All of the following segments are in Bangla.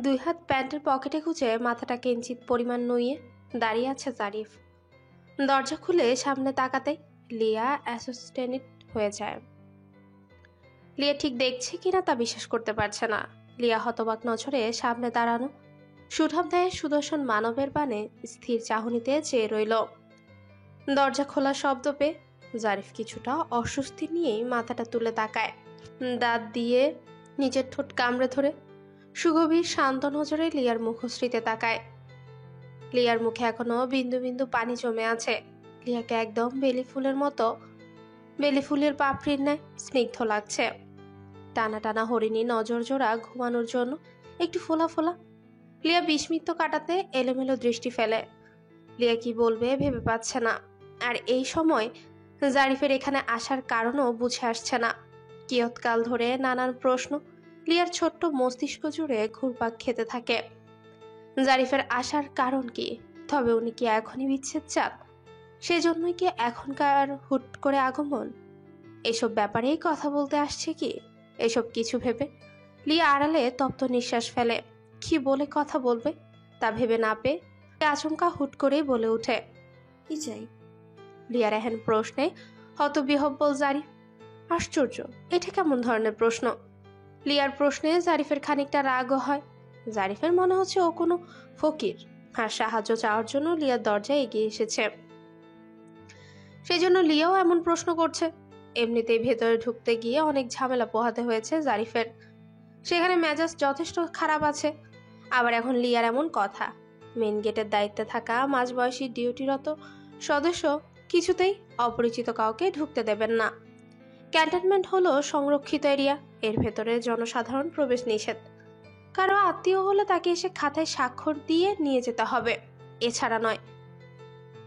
দুই হাত প্যান্টের পকেটে গুজে মাথাটা কিঞ্চিত পরিমাণ নুইয়ে দাঁড়িয়ে আছে জারিফ। দরজা খুলে সামনে তাকাতে লিয়া অ্যাসোস্টেনিট হয়ে যায়। লিয়া ঠিক দেখছে কিনা তা বিশ্বাস করতে পারছে না। লিয়া হতবাক নজরে সামনে দাঁড়ানো সুঠামদেহের সুদর্শন মানবের পানে স্থির চাহনিতে চেয়ে রইল। দরজা খোলার শব্দ পেয়ে জারিফ কিছুটা অস্বস্তি নিয়েই মাথাটা তুলে তাকায়। দাঁত দিয়ে নিজের ঠোঁট কামড়ে ধরে সুগভীর শান্ত নজরে লিয়ার মুখশ্রীতে তাকায়। লিয়ার মুখে এখনো বিন্দু বিন্দু পানি জমে আছে। লিয়াকে একদম বেলি ফুলের মতো, বেলি ফুলের পাপড়ির ন্যায় স্নিগ্ধ লাগছে। টানা টানা হরিণী নজর জোড়া ঘুমানোর জন্য একটু ফোলা ফোলা। লিয়া বিস্মিত কাটাতে এলোমেলো দৃষ্টি ফেলে। লিয়া কি বলবে ভেবে পাচ্ছে না। আর এই সময় জারিফের এখানে আসার কারণও বুঝে আসছে না। কিয়ৎকাল ধরে নানান প্রশ্ন লিয়ার ছোট্ট মস্তিষ্ক জুড়ে ঘুরপাক খেতে থাকে। জারিফের আসার কারণ কি? তবে উনি কি এখনই বিচ্ছেদ চান? সেজন্যই কি এখনকার হুট করে আগমন? এসব ব্যাপারেই কথা বলতে আসছে কি? এসব কিছু ভেবে লিয়া আড়ালে তপ্ত নিঃশ্বাস ফেলে। কি বলে কথা বলবে তা ভেবে না পেয়ে আচমকা হুট করেই বলে ওঠে, কি চাই? লিয়ার এহেন প্রশ্নে হতবিহব্বল জারিফ। আশ্চর্য, এটা কেমন ধরনের প্রশ্ন? লিয়ার প্রশ্নে জারিফের খানিকটা রাগও হয়। জারিফের মনে হচ্ছে ও কোনো ফকির আর সাহায্য চাওয়ার জন্য লিয়ার দরজায় এগিয়ে এসেছে। সেই জন্য লিয়াও এমন প্রশ্ন করছে। এমনিতেই ভেতরে ঢুকতে গিয়ে অনেক ঝামেলা পোহাতে হয়েছে জারিফের। সেখানে মেজাজ যথেষ্ট খারাপ আছে। আবার এখন লিয়ার এমন কথা। মেন গেটের দায়িত্বে থাকা মাঝবয়সী ডিউটিরত সদস্য কিছুতেই অপরিচিত কাউকে ঢুকতে দেবেন না। ক্যান্টনমেন্ট হলো সংরক্ষিত এরিয়া। এর ভেতরে জনসাধারণ প্রবেশ নিষেধ। কারো আত্মীয় হলে তাকে এসে খাতায় স্বাক্ষর দিয়ে নিয়ে যেতে হবে, এছাড়া নয়।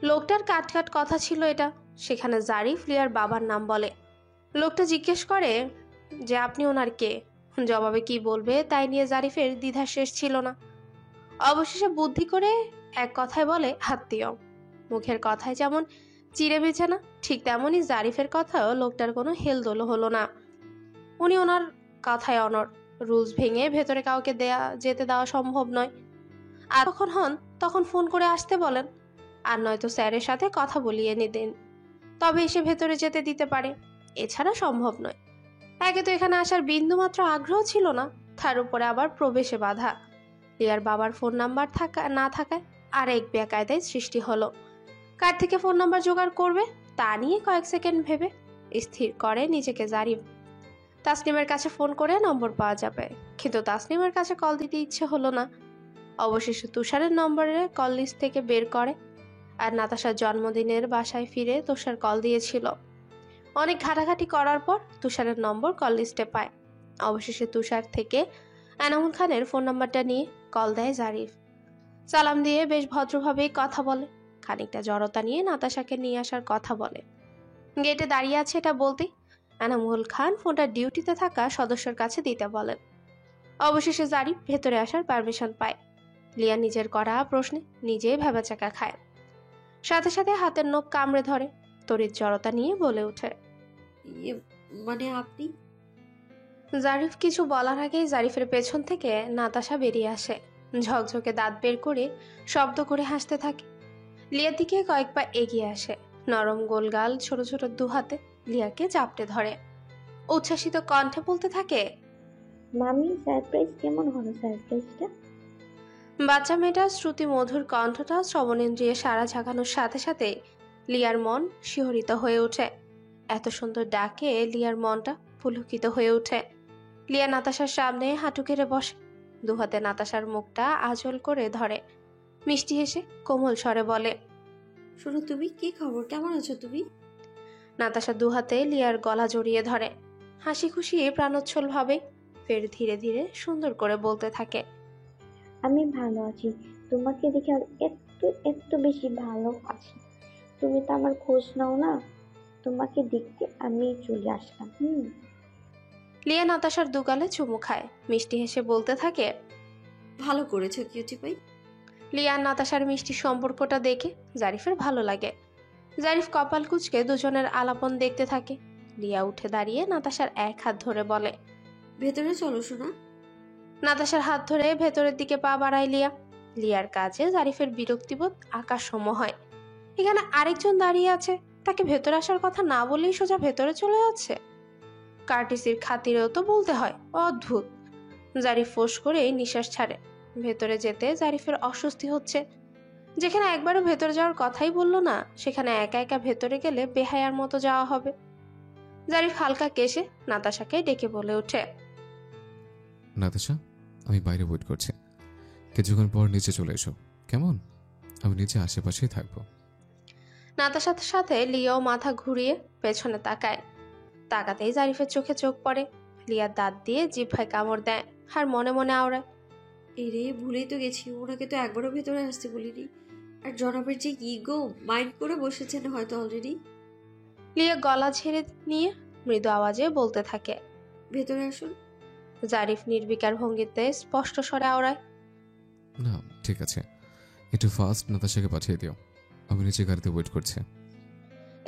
লোকটার কাটকাট কথা ছিল এটা। সেখানে জারিফ লিয়ার বাবার নাম বলে। লোকটা জিজ্ঞেস করে যে আপনি ওনার কে। জবাবে কি বলবে তাই নিয়ে জারিফের দ্বিধা শেষ ছিল না। অবশেষে বুদ্ধি করে এক কথায় বলে আত্মীয়। মুখের কথায় যেমন চিড়ে বেছে না, ঠিক তেমনই জারিফের কথাও লোকটার কোনো হেলদোল হলো না। উনি ওনার কথায় অনড়। রুলস ভেঙে ভেতরে কাউকে যেতে দেওয়া সম্ভব নয়। আর কখন হন তখন ফোন করে আসতে বলেন, আর নয়তো স্যারের সাথে কথা বলিয়ে নিতেন, তবে এসে ভেতরে যেতে দিতে পারে। এছাড়া সম্ভব নয়। একে তো এখানে আসার বিন্দুমাত্র আগ্রহ ছিল না, তার উপরে আবার প্রবেশে বাধা। লিয়ার বাবার ফোন নাম্বার না থাকায় আর এক বেকায়দায় সৃষ্টি হলো। কার থেকে ফোন নাম্বার জোগাড় করবে তা নিয়ে কয়েক সেকেন্ড ভেবে স্থির করে নিজেকে জারিফ। তাসনিমের কাছে ফোন করে নম্বর পাওয়া যাবে, কিন্তু তাসনিমের কাছে কল দিতে ইচ্ছে হলো না। অবশেষে তুষারের নম্বরে কল লিস্ট থেকে বের করে। আর নাতাশার জন্মদিনের বাসায় ফিরে তুষার কল দিয়েছিল। অনেক ঘাটাঘাটি করার পর তুষারের নম্বর কল লিস্টে পায়। অবশেষে তুষার থেকে এনামুল খানের ফোন নাম্বারটা নিয়ে কল দেয় জারিফ। সালাম দিয়ে বেশ ভদ্রভাবেই কথা বলে। খানিকটা জড়তা নিয়ে নাতাশাকে নিয়ে আসার কথা বলে। গেটে দাঁড়িয়ে আছে এটা বলতে এনামুল খান ফোনটা ডিউটিতে থাকা সদস্যের কাছে দিতে বলেন। অবশেষে জারিফ ভেতরে আসার পারমিশন পায়। লিয়া নিজের করা প্রশ্নে নিজেই ভেবাচাকা খায়। সাথে সাথে হাতের নখ কামড়ে ধরে তড়িৎ জড়তা নিয়ে বলে ওঠে, মানে আপনি? জারিফ কিছু বলার আগেই জারিফের পেছন থেকে নাতাশা বেরিয়ে আসে। ঝকঝকে দাঁত বের করে শব্দ করে হাসতে থাকে। লিয়ার দিকে কয়েক পা এগিয়ে আসে। নরম গোলগাল ছোট ছোট দুহাতে লিয়াকে চাপটে ধরে উচ্ছ্বাসিত কণ্ঠে বলতে থাকে, মামি সারপ্রাইজ কেমন হলো সারপ্রাইজটা? বাচ্চা মেয়েটার শ্রুতি মধুর কণ্ঠটা শ্রবণেন্দ্রিয়ে সারা ঝাঁকানোর সাথে সাথে লিয়ার মন শিহরিত হয়ে ওঠে। এত সুন্দর ডাকে লিয়ার মনটা পুলকিত হয়ে ওঠে। লিয়া নাতাশার সামনে হাঁটু কেড়ে বসে, দুহাতে নাতাশার মুখটা আঁচল করে ধরে মিষ্টি হেসে কোমল স্বরে বলে, শোনো তুমি, কি খবর? কেমন আছো তুমি? নাতাশা দুহাতে লিয়ার গলা জড়িয়ে ধরে হাসি খুশি প্রাণোচ্ছল ভাবে ফের ধীরে ধীরে সুন্দর করে বলতে থাকে, আমি ভালো আছি। তোমাকে দেখে আর একটু একটু বেশি ভালো আছি। তুমি তো আমার খোঁজ নাও না, তোমাকে দেখতে আমি চলে আসলাম। লিয়া নাতাশার দুগালে চুমু খায়, মিষ্টি হেসে বলতে থাকে, ভালো করেছো কিউটি পাই। লিয়া আর নাতাশার মিষ্টি সম্পর্কটা দেখে জারিফের ভালো লাগে। জারিফ কপাল কুঁচকে দুজনের আলাপন দেখতে থাকে। লিয়া উঠে দাঁড়িয়ে নাতাশার এক হাত ধরে বলে, ভেতরে চলো শোনা। নাতাশার হাত ধরে ভেতরের দিকে পা বাড়ায় লিয়া। লিয়ার কাজে জারিফের বিরক্তিবোধ আকাশ সম হয়। এখানে আরেকজন দাঁড়িয়ে আছে, তাকে ভেতরে আসার কথা না বলেই সোজা ভেতরে চলে যাচ্ছে। কার্টিসির খাতিরেও তো বলতে হয়, অদ্ভুত। জারিফ ফোঁস করে নিঃশ্বাস ছাড়ে। ভেতরে যেতে জারিফের অস্বস্তি হচ্ছে। যেখানে একবারও ভেতরে যাওয়ার কথাই বলল না, সেখানে একা একা ভেতরে গেলে বেহায়ার মতো যাওয়া হবে। জারিফ হালকা কেশে নাতাশাকে ডেকে বলে ওঠে, নাতাশা, আমি বাইরে ওয়েট করছি, কিছুক্ষণ পর নিচে চলে এসো, কেমন? আমি নিচে আশেপাশেই থাকবো। নাতাশার সাথে লিয়াও মাথা ঘুরিয়ে পেছনে তাকায়। তাকাতেই জারিফের চোখে চোখ পড়ে। লিয়ার দাঁত দিয়ে জিহ্বায় কামড় দেয়, আর মনে মনে আওড়ায়, এরে ভুলেই তো গেছি, ওনাকে তো একবারও ভেতরে আসতে বলিনি। আর জনাবের যে ইগো মাইন্ড করে বসেছেন হয়তো অলরেডি। লিয়া গলা ঝেড়ে নিয়ে মৃদু আওয়াজে বলতে থাকে। ভেতরে আসুন। জারিফ নির্বিকার ভঙ্গিতে স্পষ্ট স্বরে আওড়ায়, না, ঠিক আছে, একটু ফাস্ট নাতাশাকে পাঠিয়ে দিও, আমি নিচে গাড়িতে ওয়েট করছি।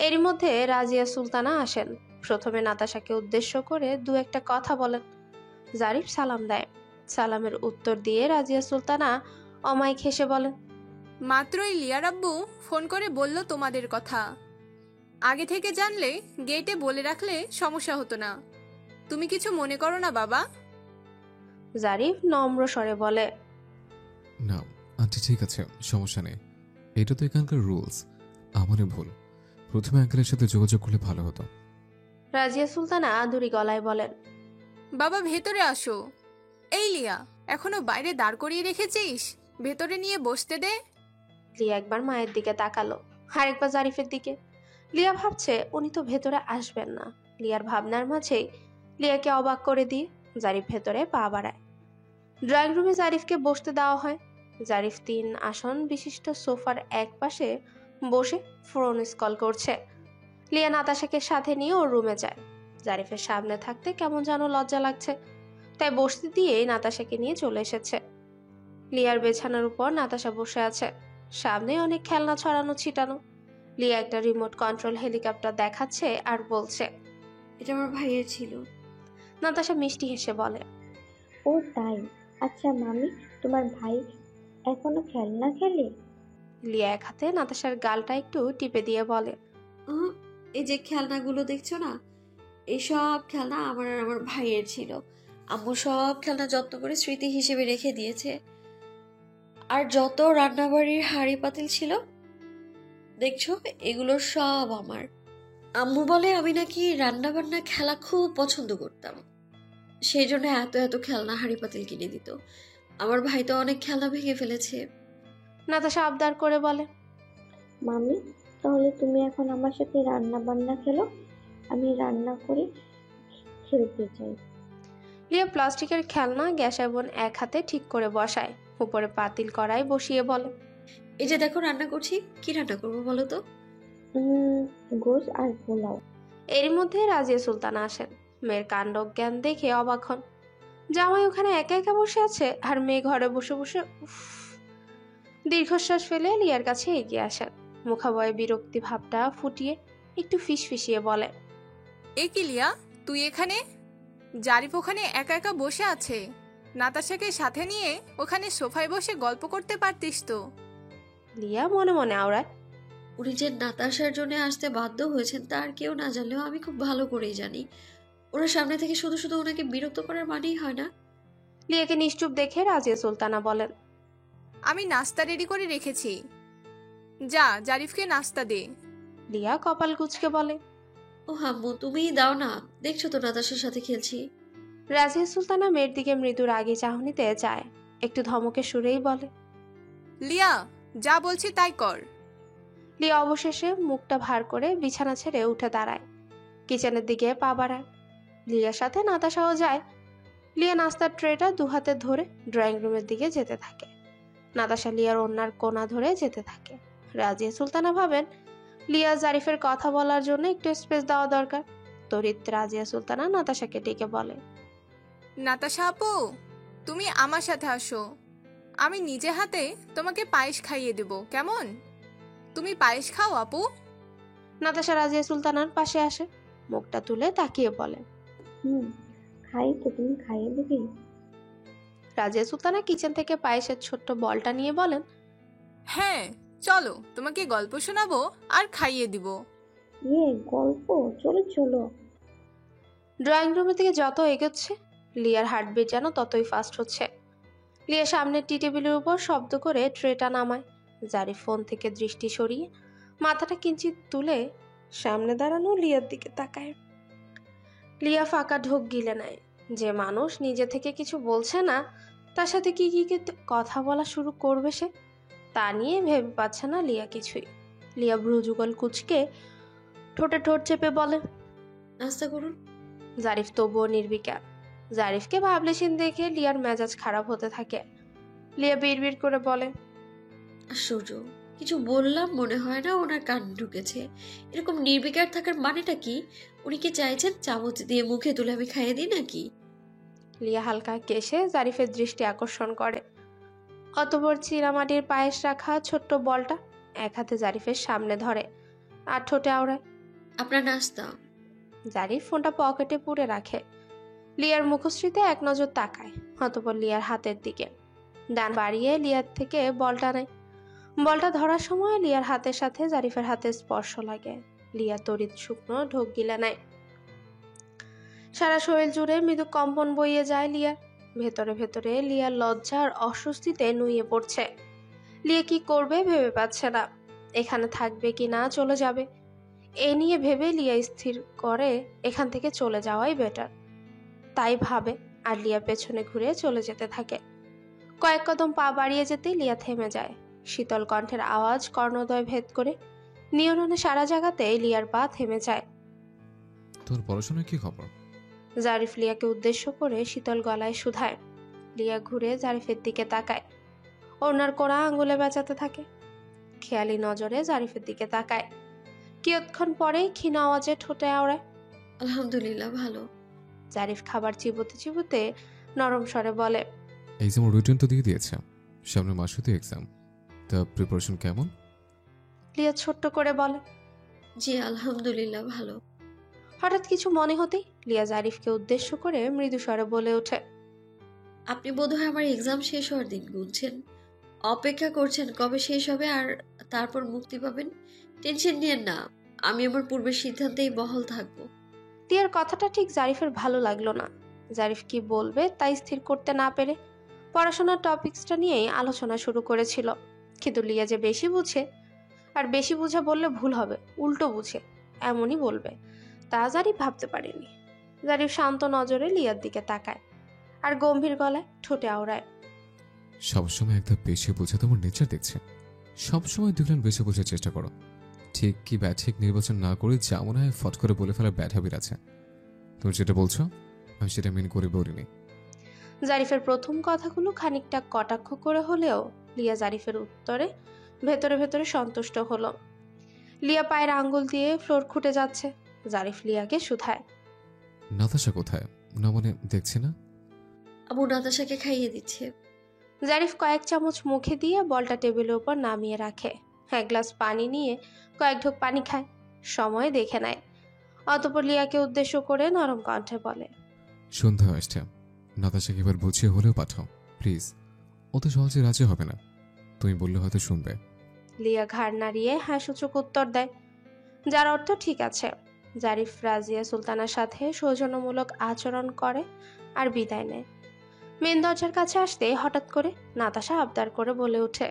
এরই মধ্যে রাজিয়া সুলতানা আসেন। প্রথমে নাতাশাকে উদ্দেশ্য করে দু একটা কথা বলেন। জারিফ সালাম দেয়। সালামের উত্তর দিয়ে রাজিয়া সুলতানা অমায়িক হেসে বলেন, মাত্রই লিয়ার আব্বু ফোন করে বলল তোমাদের কথা। আগে থেকে জানলে গেটে বলে রাখলে সমস্যা হতো না। তুমি কিছু মনে করো না বাবা? জারিফ নম্র স্বরে বলে, না আন্টি, ঠিক আছে, সমস্যা নেই, এটা তো এখানকার রুলস, আমারই ভুল, প্রথমে আঙ্কেলের সাথে যোগাযোগ করলে ভালো হতো। রাজিয়া সুলতানা আদুরি গলায় বলেন, বাবা ভেতরে আসো। এই লিয়া, এখনো বাইরে দাঁড় করিয়ে রেখেছিস? ভেতরে নিয়ে বসতে দে। লিয়া একবার মায়ের দিকে তাকালো, আরেকবার জারিফের দিকে। লিয়া ভাবছে উনি তো ভেতরে আসবেন না। লিয়ার ভাবনার মাঝেই লিয়াকে অবাক করে দিয়ে জারিফ ভেতরে পা বাড়ায়। ড্রয়িং রুমে জারিফকে বসতে দেওয়া হয়। জারিফ 3 আসন বিশিষ্ট সোফার এক পাশে বসে ফোন কল করছে। লিয়া নাতাশাকে সাথে নিয়ে ওর রুমে যায়। জারিফের সামনে থাকতে কেমন যেন লজ্জা লাগছে, তাই বসতে দিয়ে নাতাশাকে নিয়ে চলে এসেছে। লিয়ার বিছানার উপর নাতাশা বসে আছে, সামনে অনেক খেলনা ছড়ানো ছিটানো। লিয়া একটা রিমোট কন্ট্রোল হেলিকপ্টার দেখাচ্ছে আর বলছে, এটা আমার ভাইয়ের ছিল। নাতাশা মিষ্টি হেসে বলে, ও তাই? আচ্ছা মামি, তোমার ভাই এখনো খেলনা খেলে? লিয়া এক হাতে নাতাশার গালটা একটু টিপে দিয়ে বলে, এই যে খেলনাগুলো দেখছো না, এইসব খেলনা আমার আর আমার ভাইয়ের ছিল। আম্মু সব খেলনা যত্ন করে স্মৃতি হিসেবে রেখে দিয়েছে। আর যত রান্নাবাড়ির হাঁড়ি পাতিল ছিল দেখছো, এগুলো সব আমার। আম্মু বলে আমি নাকি রান্না বান্না খেলা খুব পছন্দ করতাম, সেই জন্য এত এত খেলনা হাঁড়ি পাতিল কিনে দিত। আমার ভাই তো অনেক খেলনা ভেঙে ফেলেছে। নাতাশা আবদার করে বলে, মামি, তাহলে তুমি এখন আমার সাথে রান্না বান্না খেলো, আমি রান্না করে খেলতে চাই। লিয়া প্লাস্টিকের খেলনা গ্যাস এবং এক হাতে ঠিক করে বসায়, উপরে পাতিল কড়াই বসিয়ে বলে, এই যে দেখো রান্না করছি, কি রান্না করবো বলো তো? গোশ আর পোলাও। এরই মধ্যে রাজিয়া সুলতানা আসেন। মেয়ের কাণ্ড জ্ঞান দেখে অবাক হন। জামাই ওখানে একা একা বসে আছে, আর মেয়ে ঘরে বসে বসে উফ। দীর্ঘশ্বাস ফেলে লিয়ার কাছে এগিয়ে আসেন। মুখাবয়ে বিরক্তি ভাবটা ফুটিয়ে একটু ফিসফিসিয়ে বলে, এ কি লিয়া, তুই এখানে? জারিফ ওখানে একা একা বসে আছে, নাতাশাকে সাথে নিয়ে ওখানে সোফায় বসে গল্প করতে পারতিস তো। লিয়া মনে মনে আওড়ায়, উনি যে নাতাশার জন্য আসতে বাধ্য হয়েছেন তার কেউ না জানলেও আমি খুব ভালো করেই জানি। ওনার সামনে থেকে শুধু শুধু ওনাকে বিরক্ত করার মানেই হয় না। লিয়াকে নিশ্চুপ দেখে রাজিয়া সুলতানা বলেন, আমি নাস্তা রেডি করে রেখেছি, যা জারিফকে নাস্তা দে। লিয়া কপাল কুঁচকে বলে, ও আম্মু, তুমিই দাও না, দেখছো তো নাতাশার সাথে খেলছি। রাজিয়া সুলতানা মেয়ের দিকে মৃদু রাগী চাহনিতে যায়, একটু ধমকে সুরেই বলে, লিয়া, যা বলছি তাই কর। লিয়া অবশেষে মুখটা ভার করে বিছানা ছেড়ে উঠে দাঁড়ায়, কিচেনের দিকে পা বাড়ায়। লিয়ার সাথে নাতাশাও যায়। লিয়া নাস্তার ট্রেটা 2 হাতে ধরে ড্রয়িং রুমের দিকে যেতে থাকে। নাতাশা লিয়ার ওড়নার কোনা ধরে যেতে থাকে। রাজিয়া সুলতানা ভাবেন লিয়া জারিফের কথা বলার জন্য একটু স্পেস দেওয়া দরকার। তড়িৎ রাজিয়া সুলতানা নাতাশাকে ডেকে বলে, নাতাশা আপু, তুমি আমার সাথে আসো, আমি নিজে হাতে তোমাকে পায়েস খাইয়ে দেব, কেমন? তুমি পায়েস খাও আপু। নাতাশা রাজিয়া সুলতানার পাশে আসে, মুখটা তুলে তাকিয়ে বলে, খাই তো, তুমি খাইয়ে দেবে? রাজিয়া সুলতানা কিচেন থেকে পায়েসের ছোট্ট বলটা নিয়ে বলেন, হ্যাঁ চলো, তোমাকে গল্প শোনাবো আর খাইয়ে দিব। গল্প? চলো চলো। ড্রয়িং রুমের দিকে যত এগোচ্ছে লিয়ার হার্টবিট যেন ততই ফাস্ট হচ্ছে। লিয়া সামনের টি টেবিলের উপর শব্দ করে ট্রেটা নামায়। জারিফ ফোন থেকে দৃষ্টি সরিয়ে মাথাটা কিঞ্চিত তুলে সামনে দাঁড়ানো লিয়ার দিকে তাকায়। লিয়া ফাঁকা ঢোক গিলে নেয়। যে মানুষ নিজে থেকে কিছু বলছে না তার সাথে কি কি কি কথা বলা শুরু করবে সে, তা নিয়ে ভেবে পাচ্ছে না লিয়া কিছুই। লিয়া ভ্রুযুগল কুচকে ঠোঁটে ঠোঁট চেপে বলে, নাস্তা করুন। জারিফ তবুও নির্বিকার। জারিফকে ভাবলেশীন দেখে লিয়ার মেজাজ খারাপ হতে থাকে। লিয়া বিড়বিড় করে বলে, আশ্চর্য, কিছু বললাম মনে হয় না ওনার কান ঢুকেছে। এরকম নির্বিকার থাকার মানেটা কি? উনি কি চাইছেন চামচ দিয়ে মুখে তুলে আমি খাইয়ে দিই নাকি? লিয়া হালকা কেশে জারিফের দৃষ্টি আকর্ষণ করে। অতপর চীনামাটির পায়েস রাখা ছোট্ট বলটা এক হাতে জারিফের সামনে ধরে আর ঠোঁটে আওড়ায়। আপনার নাস্তা। জারিফ ফোনটা পকেটে পুরে রাখে। লিয়ার মুখশ্রীতে এক নজর তাকায়, অতপর লিয়ার হাতের দিকে ডান বাড়িয়ে লিয়ার থেকে বলটা নেয়। বলটা ধরার সময় লিয়ার হাতের সাথে জারিফের হাতের স্পর্শ লাগে। লিয়া তড়িৎ শুকনো ঢোক গিলে নেয়। সারা শরীর জুড়ে মৃদু কম্পন বইয়ে যায় লিয়ার। ভেতরে ভেতরে লিয়ার লজ্জা আর অস্বস্তিতে নুয়ে পড়ছে। লিয়া কি করবে ভেবে পাচ্ছে না, এখানে থাকবে কি না চলে যাবে এ নিয়ে ভেবে লিয়া স্থির করে এখান থেকে চলে যাওয়াই বেটার। তাই ভাবে আর লিয়া পেছনে ঘুরে চলে যেতে থাকে। কয়েক কদম পা বাড়িয়ে যেতে লিয়া থেমে যায়। শীতল কণ্ঠের আওয়াজ কর্ণদয় ভেদ করে নিয়রণে সারা জায়গাতে লিয়ার পা থেমে যায়। তোর পড়াশোনার কি খবর? জারিফ লিয়াকে উদ্দেশ্য করে শীতল গলায় শুধায়। লিয়া ঘুরে জারিফের দিকে তাকায়। ওনার কোড়া আঙ্গুলে বেঁচাতে থাকে। খেয়ালি নজরে জারিফের দিকে তাকায়। কিয়ৎক্ষণ পরেই ক্ষীণ আওয়াজে ঠোঁটে আওড়ায়, আলহামদুলিল্লাহ ভালো। জারিফ খাবার চিবোতে চিবোতে নরম স্বরে বলে, এক্সাম রুটিন তো দিয়ে দিয়েছে, সামনের মাসে তো এক্সাম, তা প্রিপারেশন কেমন? লিয়া ছোট্ট করে বলে। জি আলহামদুলিল্লাহ ভালো। হঠাৎ কিছু মনে হতেই লিয়া জারিফকে উদ্দেশ্য করে মৃদু স্বরে বলে ওঠে, আপনি বোধহয় আমার এক্সাম শেষ হওয়ার দিন গুনছেন, অপেক্ষা করছেন কবে শেষ হবে আর তারপর মুক্তি পাবেন। টেনশন নিয়েন না, আমি আমার পূর্বের সিদ্ধান্তেই বহাল থাকবো। লিয়ার কথাটা ঠিক জারিফের ভালো লাগলো না। জারিফ কি বলবে তাই স্থির করতে না পেরে পড়াশোনার টপিকসটা নিয়েই আলোচনা শুরু করেছিল। কিন্তু লিয়া যে বেশি বুঝে, আর বেশি বুঝা বললে ভুল হবে, উল্টো বুঝে এমনই বলবে তা জারিফ ভাবতে পারেনি। জারিফ শান্ত নজরে লিয়ার দিকে তাকায় আর গম্ভীর গলায় ঠোঁটে আওড়ায়, সবসময় একটা বেশি বোঝা তোমার নেচার দেখছে। সবসময় দুজন বেশি বোঝার চেষ্টা করো। ঠিক কি ব্যাঠিক নির্বাচন না করে যা মনে হয় ফট করে বলে ফেলার ব্যাড হ্যাবিট আছে। তুমি যেটা বলছো আমি সেটা মেনে করে বলিনি। জারিফের প্রথম কথাগুলো খানিকটা কটাক্ষ করে হলেও লিয়া জারিফের উত্তরে ভেতরে ভেতরে সন্তুষ্ট হলো। লিয়া পায়ের আঙ্গুল দিয়ে ফ্লোর খুঁটে যাচ্ছে। জারিফ লিয়াকে শুধায়, নাতাশা কোথায়? না মানে দেখছি না। আবু নাতাশাকে খাইয়ে দিচ্ছে। জারিফ কয়েক চামচ মুখে দিয়ে বলটা টেবিলের উপর নামিয়ে রাখে। এক গ্লাস পানি নিয়ে কয়েক ঢোক পানি খায়, সময় দেখে নেয়। অতপর লিয়াকে উদ্দেশ্য করে নরম কণ্ঠে বলে, সন্ধ্যা আসছে, নাতাশাকে এবার বুঝিয়ে হলেও পাঠাও প্লিজ। অত সহজে রাজি হবে না, তুমি বললে হয়তো শুনবে। লিয়া ঘাড় নাড়িয়ে হ্যাঁ সূচক উত্তর দেয়, যার অর্থ ঠিক আছে। জারিফ রাজিয়া সুলতানার সাথে সৌজন্যমূলক আচরণ করে আর বিদায় নেয়। মেন দরজার কাছে আসতে হঠাৎ করে নাতাশা আবদার করে বলে ওঠে,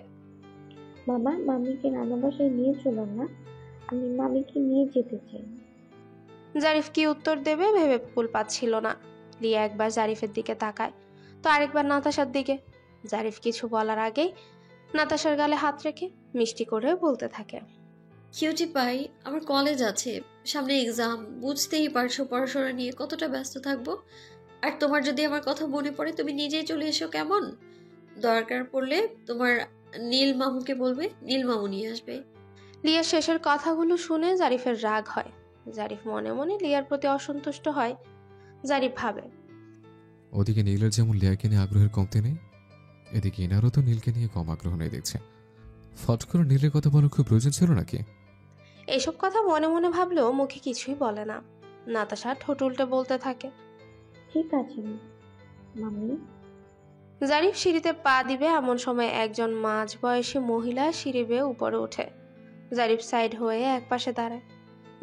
মামা, মামিকে নানা বাসায় নিয়ে চলো না, আমি মামিকে নিয়ে যেতে চাই। জারিফ কি উত্তর দেবে ভেবে কুল পাচ্ছিল না। লিয়া একবার জারিফের দিকে তাকায়, তো আরেকবার নাতাশার দিকে। জারিফ কিছু বলার আগেই নাতাশার গালে হাত রেখে মিষ্টি করে বলতে থাকে, কিউটি পাই, আমার কলেজ আছে, সামনে এক্সাম, বুঝতেই পারছো পড়াশোনা নিয়ে কতটা ব্যস্ত থাকবো। আর তোমার যদি আমার কথা মনে পড়ে তুমি নিজেই চলে এসো কেমন? দরকার পড়লে তোমার নীল মামুকে বলবে, নীল মামু নিয়ে আসবে। লিয়ার শেষের কথাগুলো শুনে জারিফের রাগ হয়। জারিফ মনে মনে লিয়ার প্রতি অসন্তুষ্ট হয়। জারিফ ভাবে, ওদিকে নীলের যেমন লিয়াকে নিয়ে আগ্রহের কমতি নেই, এদিকে এনারও তো নীলকে নিয়ে কম আগ্রহ নেই দেখছে। ফট করে নীলের কথা বলার খুব প্রয়োজন ছিল নাকি? এসব কথা মনে মনে ভাবলেও মুখে কিছুই বলে না। নাতাশা ঠোঁট উল্টে বলতে থাকে, ঠিক আছে মামি। জারিফ সিঁড়িতে পা দিবে এমন সময় একজন মাঝবয়সী মহিলা সিঁড়ি বেয়ে উপরে ওঠে। জারিফ সাইড হয়ে একপাশে দাঁড়ায়।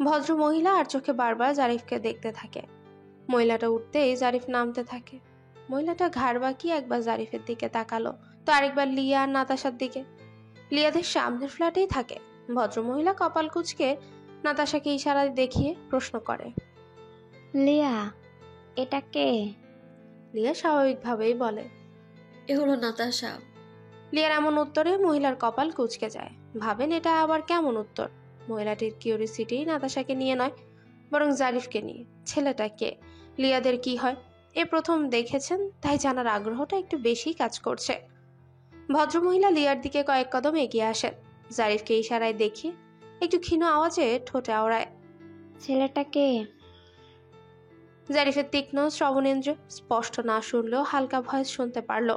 ভদ্র মহিলা আর চোখে বারবার জারিফকে দেখতে থাকে। মহিলাটা উঠতেই জারিফ নামতে থাকে। মহিলাটা ঘাড় বাঁকিয়ে একবার জারিফের দিকে তাকালো, তো আরেকবার লিয়া আর নাতাশার দিকে। লিয়াদের সামনের ফ্ল্যাটেই থাকে। ভদ্রমহিলা কপাল কুঁচকে নাতাশাকে ইশারা দেখিয়ে প্রশ্ন করে, লিয়া, এটা কে? লিয়া স্বাভাবিকভাবেই বলে। এ হলো নাতাশা। লিয়ার এমন উত্তরে মহিলার কপাল কুঁচকে যায়। ভাবেন এটা আবার কেমন উত্তর। মহিলাটির কিউরিসিটি নাতাশাকে নিয়ে নয়, বরং জারিফকে নিয়ে। ছেলেটা কে, লিয়াদের কি হয়, এ প্রথম দেখেছেন, তাই জানার আগ্রহটা একটু বেশি কাজ করছে। ভদ্রমহিলা লিয়ার দিকে কয়েক কদম এগিয়ে আসেন। জারিফকে ইশারায় দেখিয়ে একটু ক্ষীণ আওয়াজে ঠোঁটে আওড়ায়, ছেলেটা কে? জারিফের তীক্ষ্ণ শ্রবণেন্দ্র স্পষ্ট না শুনলেও হালকা ভয়েস শুনতে পারল।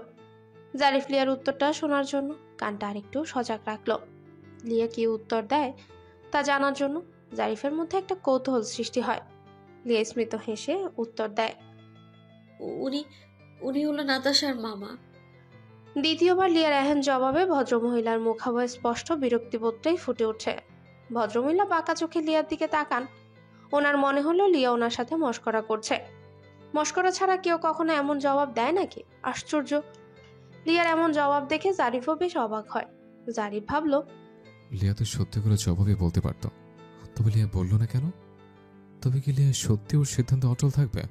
জারিফ লিয়ার উত্তরটা শোনার জন্য কানটা আরেকটু সজাগ রাখলো। লিয়া কি উত্তর দেয় তা জানার জন্য জারিফের মধ্যে একটা কৌতূহল সৃষ্টি হয়। লিয়া স্মিত হেসে উত্তর দেয়, উনি উনি হলো নাতাশার মামা। দ্বিতীয়বার লিয়ার এহেন জবাবে ভদ্রমহিলার মুখাবয় স্পষ্ট বিরক্তিবোধটাই ফুটে ওঠে। ভদ্রমহিলা বাঁকা চোখে লিয়ার দিকে তাকান। ওনার মনে হলো লিয়া ওনার সাথে মশকরা করছে। মশকরা ছাড়া কেউ কখনো এমন জবাব দেয় নাকি? আশ্চর্য। লিয়ার এমন জবাব দেখে জারিফও বেশ অবাক হয়। জারিফ ভাবল, লিয়া তো সত্যি করে জবাবই বলতে পারত, তবে লিয়া বলল না কেন? তবে কি লিয়া সত্যি ওর সিদ্ধান্ত অটল থাকবে?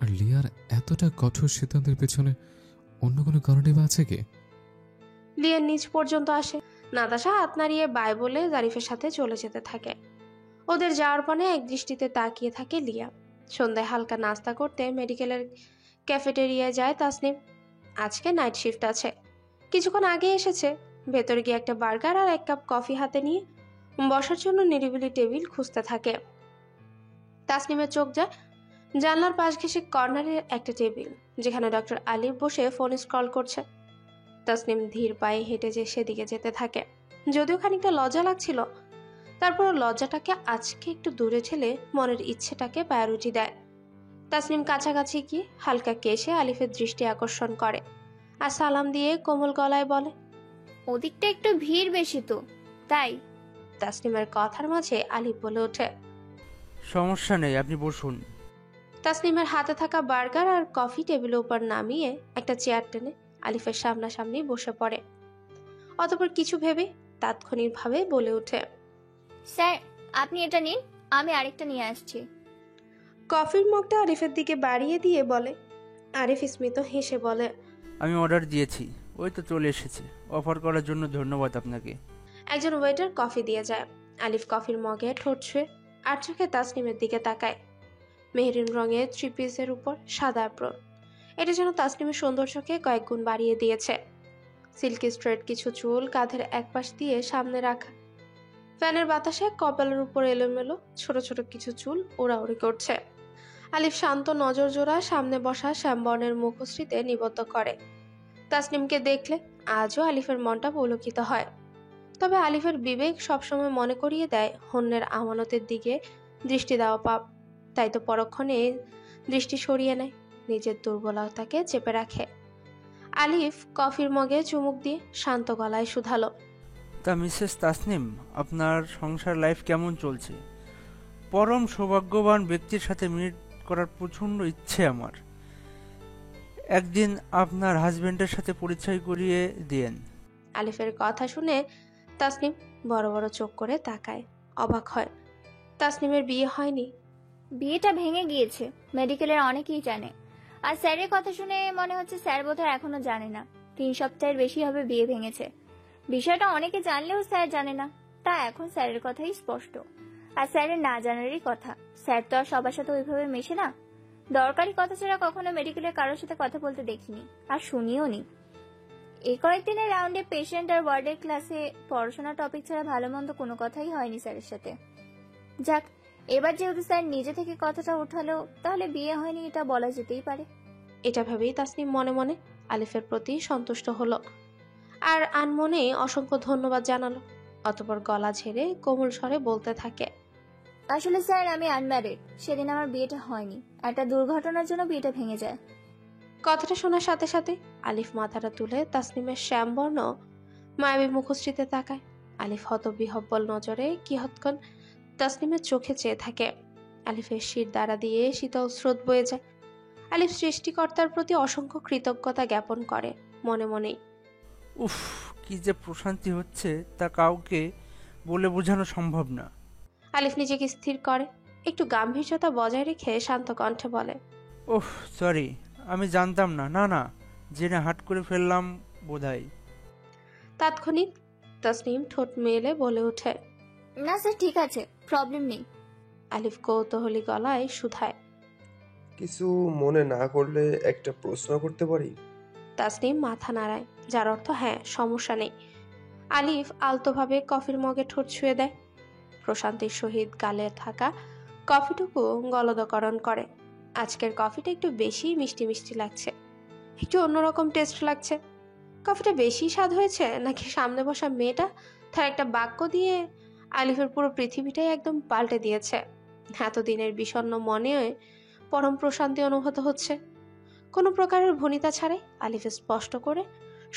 আর লিয়ার এতটা কঠোর সিদ্ধান্তের পেছনে অন্য কোনো কারণই বা আছে কি? লিয়ার নিচ পর্যন্ত আসে। নাতাশা হাত নাড়িয়ে বাই বলে জারিফের সাথে চলে যেতে থাকে। ওদের যাওয়ার পরে এক দৃষ্টিতে তাকিয়ে থাকে লিয়া। সন্ধ্যায় হালকা নাস্তা করতে মেডিকেলের ক্যাফেটেরিয়ায় যায় তাসনিম। আজকে নাইট শিফট আছে। কিছুক্ষণ আগে এসেছে। ভেতরে গিয়ে একটা বার্গার আর এক কাপ কফি হাতে নিয়ে বসার জন্য নিরিবিলি টেবিল খুঁজতে থাকে। তাসনিমের চোখ যায় জানলার পাশ ঘেঁষে কর্নারের একটা টেবিল, যেখানে ডক্টর আলিফ বসে ফোন স্ক্রল করছে। তাসনিম ধীর পায়ে হেঁটে সেদিকে যেতে থাকে। যদিও খানিকটা লজ্জা লাগছিল, তারপর লজ্জাটাকে আজকে একটু দূরে ঠেলে মনের ইচ্ছেটাকে প্রায়োরিটি দেয়। তাসনিম কাছাকাছি গিয়ে হালকা কেশে আলিফের দৃষ্টি আকর্ষণ করে আর সালাম দিয়ে কোমল গলায় বলে, ওদিকটা একটু ভিড় বেশি তো, তাই। তাসনিমের কথার মাঝে আলিফ বলে ওঠে, সমস্যা নেই, আপনি বসুন। তাসনিমের হাতে থাকা বার্গার আর কফি টেবিলের উপর নামিয়ে একটা চেয়ার টেনে আলিফের সামনাসামনি বসে পড়ে। অতঃপর কিছু ভেবে তাৎক্ষণিকভাবে বলে ওঠে, স্যার আপনি এটা নিন, আমি আরেকটা নিয়ে আসছি। কফির মগটা আরিফের দিকে বাড়িয়ে দিয়ে বলে। আরিফ স্মিত হেসে বলে, আমি অর্ডার দিয়েছি, ওই তো চলে এসেছে। অফার করার জন্য ধন্যবাদ আপনাকে। একজন ওয়েটার কফি দিয়ে যায়। আলিফ কফির মগে ঠোঁট ছুঁয়ে আর চোখে তাসনিমের দিকে তাকায়। মেহরিন রঙের থ্রি পিসের উপর সাদা অ্যাপ্রন, এটা যেন তাসনিমের সৌন্দর্যকে কয়েক গুণ বাড়িয়ে দিয়েছে। সিল্কি স্ট্রেট কিছু চুল কাঁধের একপাশ দিয়ে সামনে রাখা। ফ্যানের বাতাসে কপালের উপর এলোমেলো ছোট ছোট কিছু চুল ওড়াউড়ি করছে। আলিফ শান্ত নজর জোড়া সামনে বসা শ্যামবর্ণের মুখশ্রীতে নিবদ্ধ করে। তাসনিমকে দেখলে আজও আলিফের মনটা পুলকিত হয়। তবে আলিফের বিবেক সবসময় মনে করিয়ে দেয় অন্যের আমানতের দিকে দৃষ্টি দেওয়া পাপ। তাই তো পরক্ষণে দৃষ্টি সরিয়ে নেয়, নিজের দুর্বলতাকে চেপে রাখে। আলিফ কফির মগে চুমুক দিয়ে শান্ত গলায় শুধালো, তা মিসেস তাসনিম, আপনার সংসার লাইফ কেমন চলছে? পরম সৌভাগ্যবান ব্যক্তির সাথে মিট করার প্রচণ্ড ইচ্ছে আমার। একদিন আপনার হাজবেন্ডের সাথে পরিচয় করিয়ে দিয়েন। আলিফের কথা শুনে তাসনিম বড় বড় চোখ করে তাকায়, অবাক হয়। তাসনিমের বিয়ে হয়নি। বিয়েটা ভেঙে গিয়েছে, মেডিকেলের অনেকেই জানে। আর স্যারের কথা শুনে মনে হচ্ছে স্যার বোধহয় এখনো জানে না। 3 সপ্তাহের বেশি হবে বিয়ে ভেঙেছে। বিষয়টা অনেকে জানলেও স্যার জানে না, তা এখন স্যারের কথাই স্পষ্ট। আর স্যারের না জানারই কথা। স্যার তো আর সবার সাথে ওইভাবে মেশে না। দরকারি কথা ছাড়া কখনো মেডিকেলের কারোর সাথে কথা বলতে দেখিনি, আর শুনিও নি। এই কয়েকদিনের রাউন্ডে পেশেন্ট আর ওয়ার্ডের ক্লাসে পড়াশোনা টপিক ছাড়া ভালো মন্দ কোনো কথাই হয়নি স্যারের সাথে। যাক, এবার যেহেতু স্যার নিজে থেকে কথাটা উঠালো, তাহলে বিয়ে হয়নি এটা বলা যেতেই পারে। এটা ভেবেই তাসনিম মনে মনে আলিফের প্রতি সন্তুষ্ট হলো আর আনমনে অসংখ্য ধন্যবাদ জানালো। অতঃপর গলা ঝেড়ে কোমল স্বরে বলতে থাকে, আসলে স্যার আমি আনম্যারিড। সেদিন আমার বিয়েটা হয়নি, একটা দুর্ঘটনার জন্য বিয়েটা ভেঙে যায়। কথাটা শোনার সাথে সাথে আলিফ মাথাটা তুলে তাসনিমের শ্যামবর্ণ মায়াবী মুখশ্রীতে তাকায়। আলিফ হতবিহব্বল নজরে কিয়ৎক্ষণ তাসনিমের চোখে চেয়ে থাকে। আলিফের শির দ্বারা দিয়ে শীতল স্রোত বয়ে যায়। আলিফ সৃষ্টিকর্তার প্রতি অসংখ্য কৃতজ্ঞতা জ্ঞাপন করে মনে মনেই। উফ, কি যে প্রশান্তি হচ্ছে তা কাউকে বলে বোঝানো সম্ভব না। আলিফ নিজেকে স্থির করে, একটু গাম্ভীর্যতা বজায় রেখে শান্ত কণ্ঠে বলে, ওহ সরি, আমি জানতাম না। না না, জেনে হাট করে ফেললাম বোধহয়। তাৎক্ষণিক তাসনিম ঠোঁট মেলে বলে ওঠে, না স্যার, ঠিক আছে, প্রবলেম নেই। আলিফ কৌতূহলী গলায় শুধায়, কিছু মনে না করলে একটা প্রশ্ন করতে পারি? তাসনিম মাথা নাড়ায়, যার অর্থ হ্যাঁ, সমস্যা নেই। আলিফ আলতোভাবে কফির মগে ঠোঁট ছুঁয়ে দেয়। প্রশান্তির সহিত গালে থাকা কফিটুকু গলদকরণ করে। আজকের কফিটা একটু বেশি মিষ্টি মিষ্টি লাগছে, একটু অন্যরকম টেস্ট লাগছে। কফিটা বেশি স্বাদ হয়েছে নাকি সামনে বসা মেয়েটা তার একটা বাক্য দিয়ে আলিফের পুরো পৃথিবীটাই একদম পাল্টে দিয়েছে। এতদিনের বিষণ্ণ মনে পরম প্রশান্তি অনুভূত হচ্ছে। কোনো প্রকারের ভনিতা ছাড়াই আলিফ স্পষ্ট করে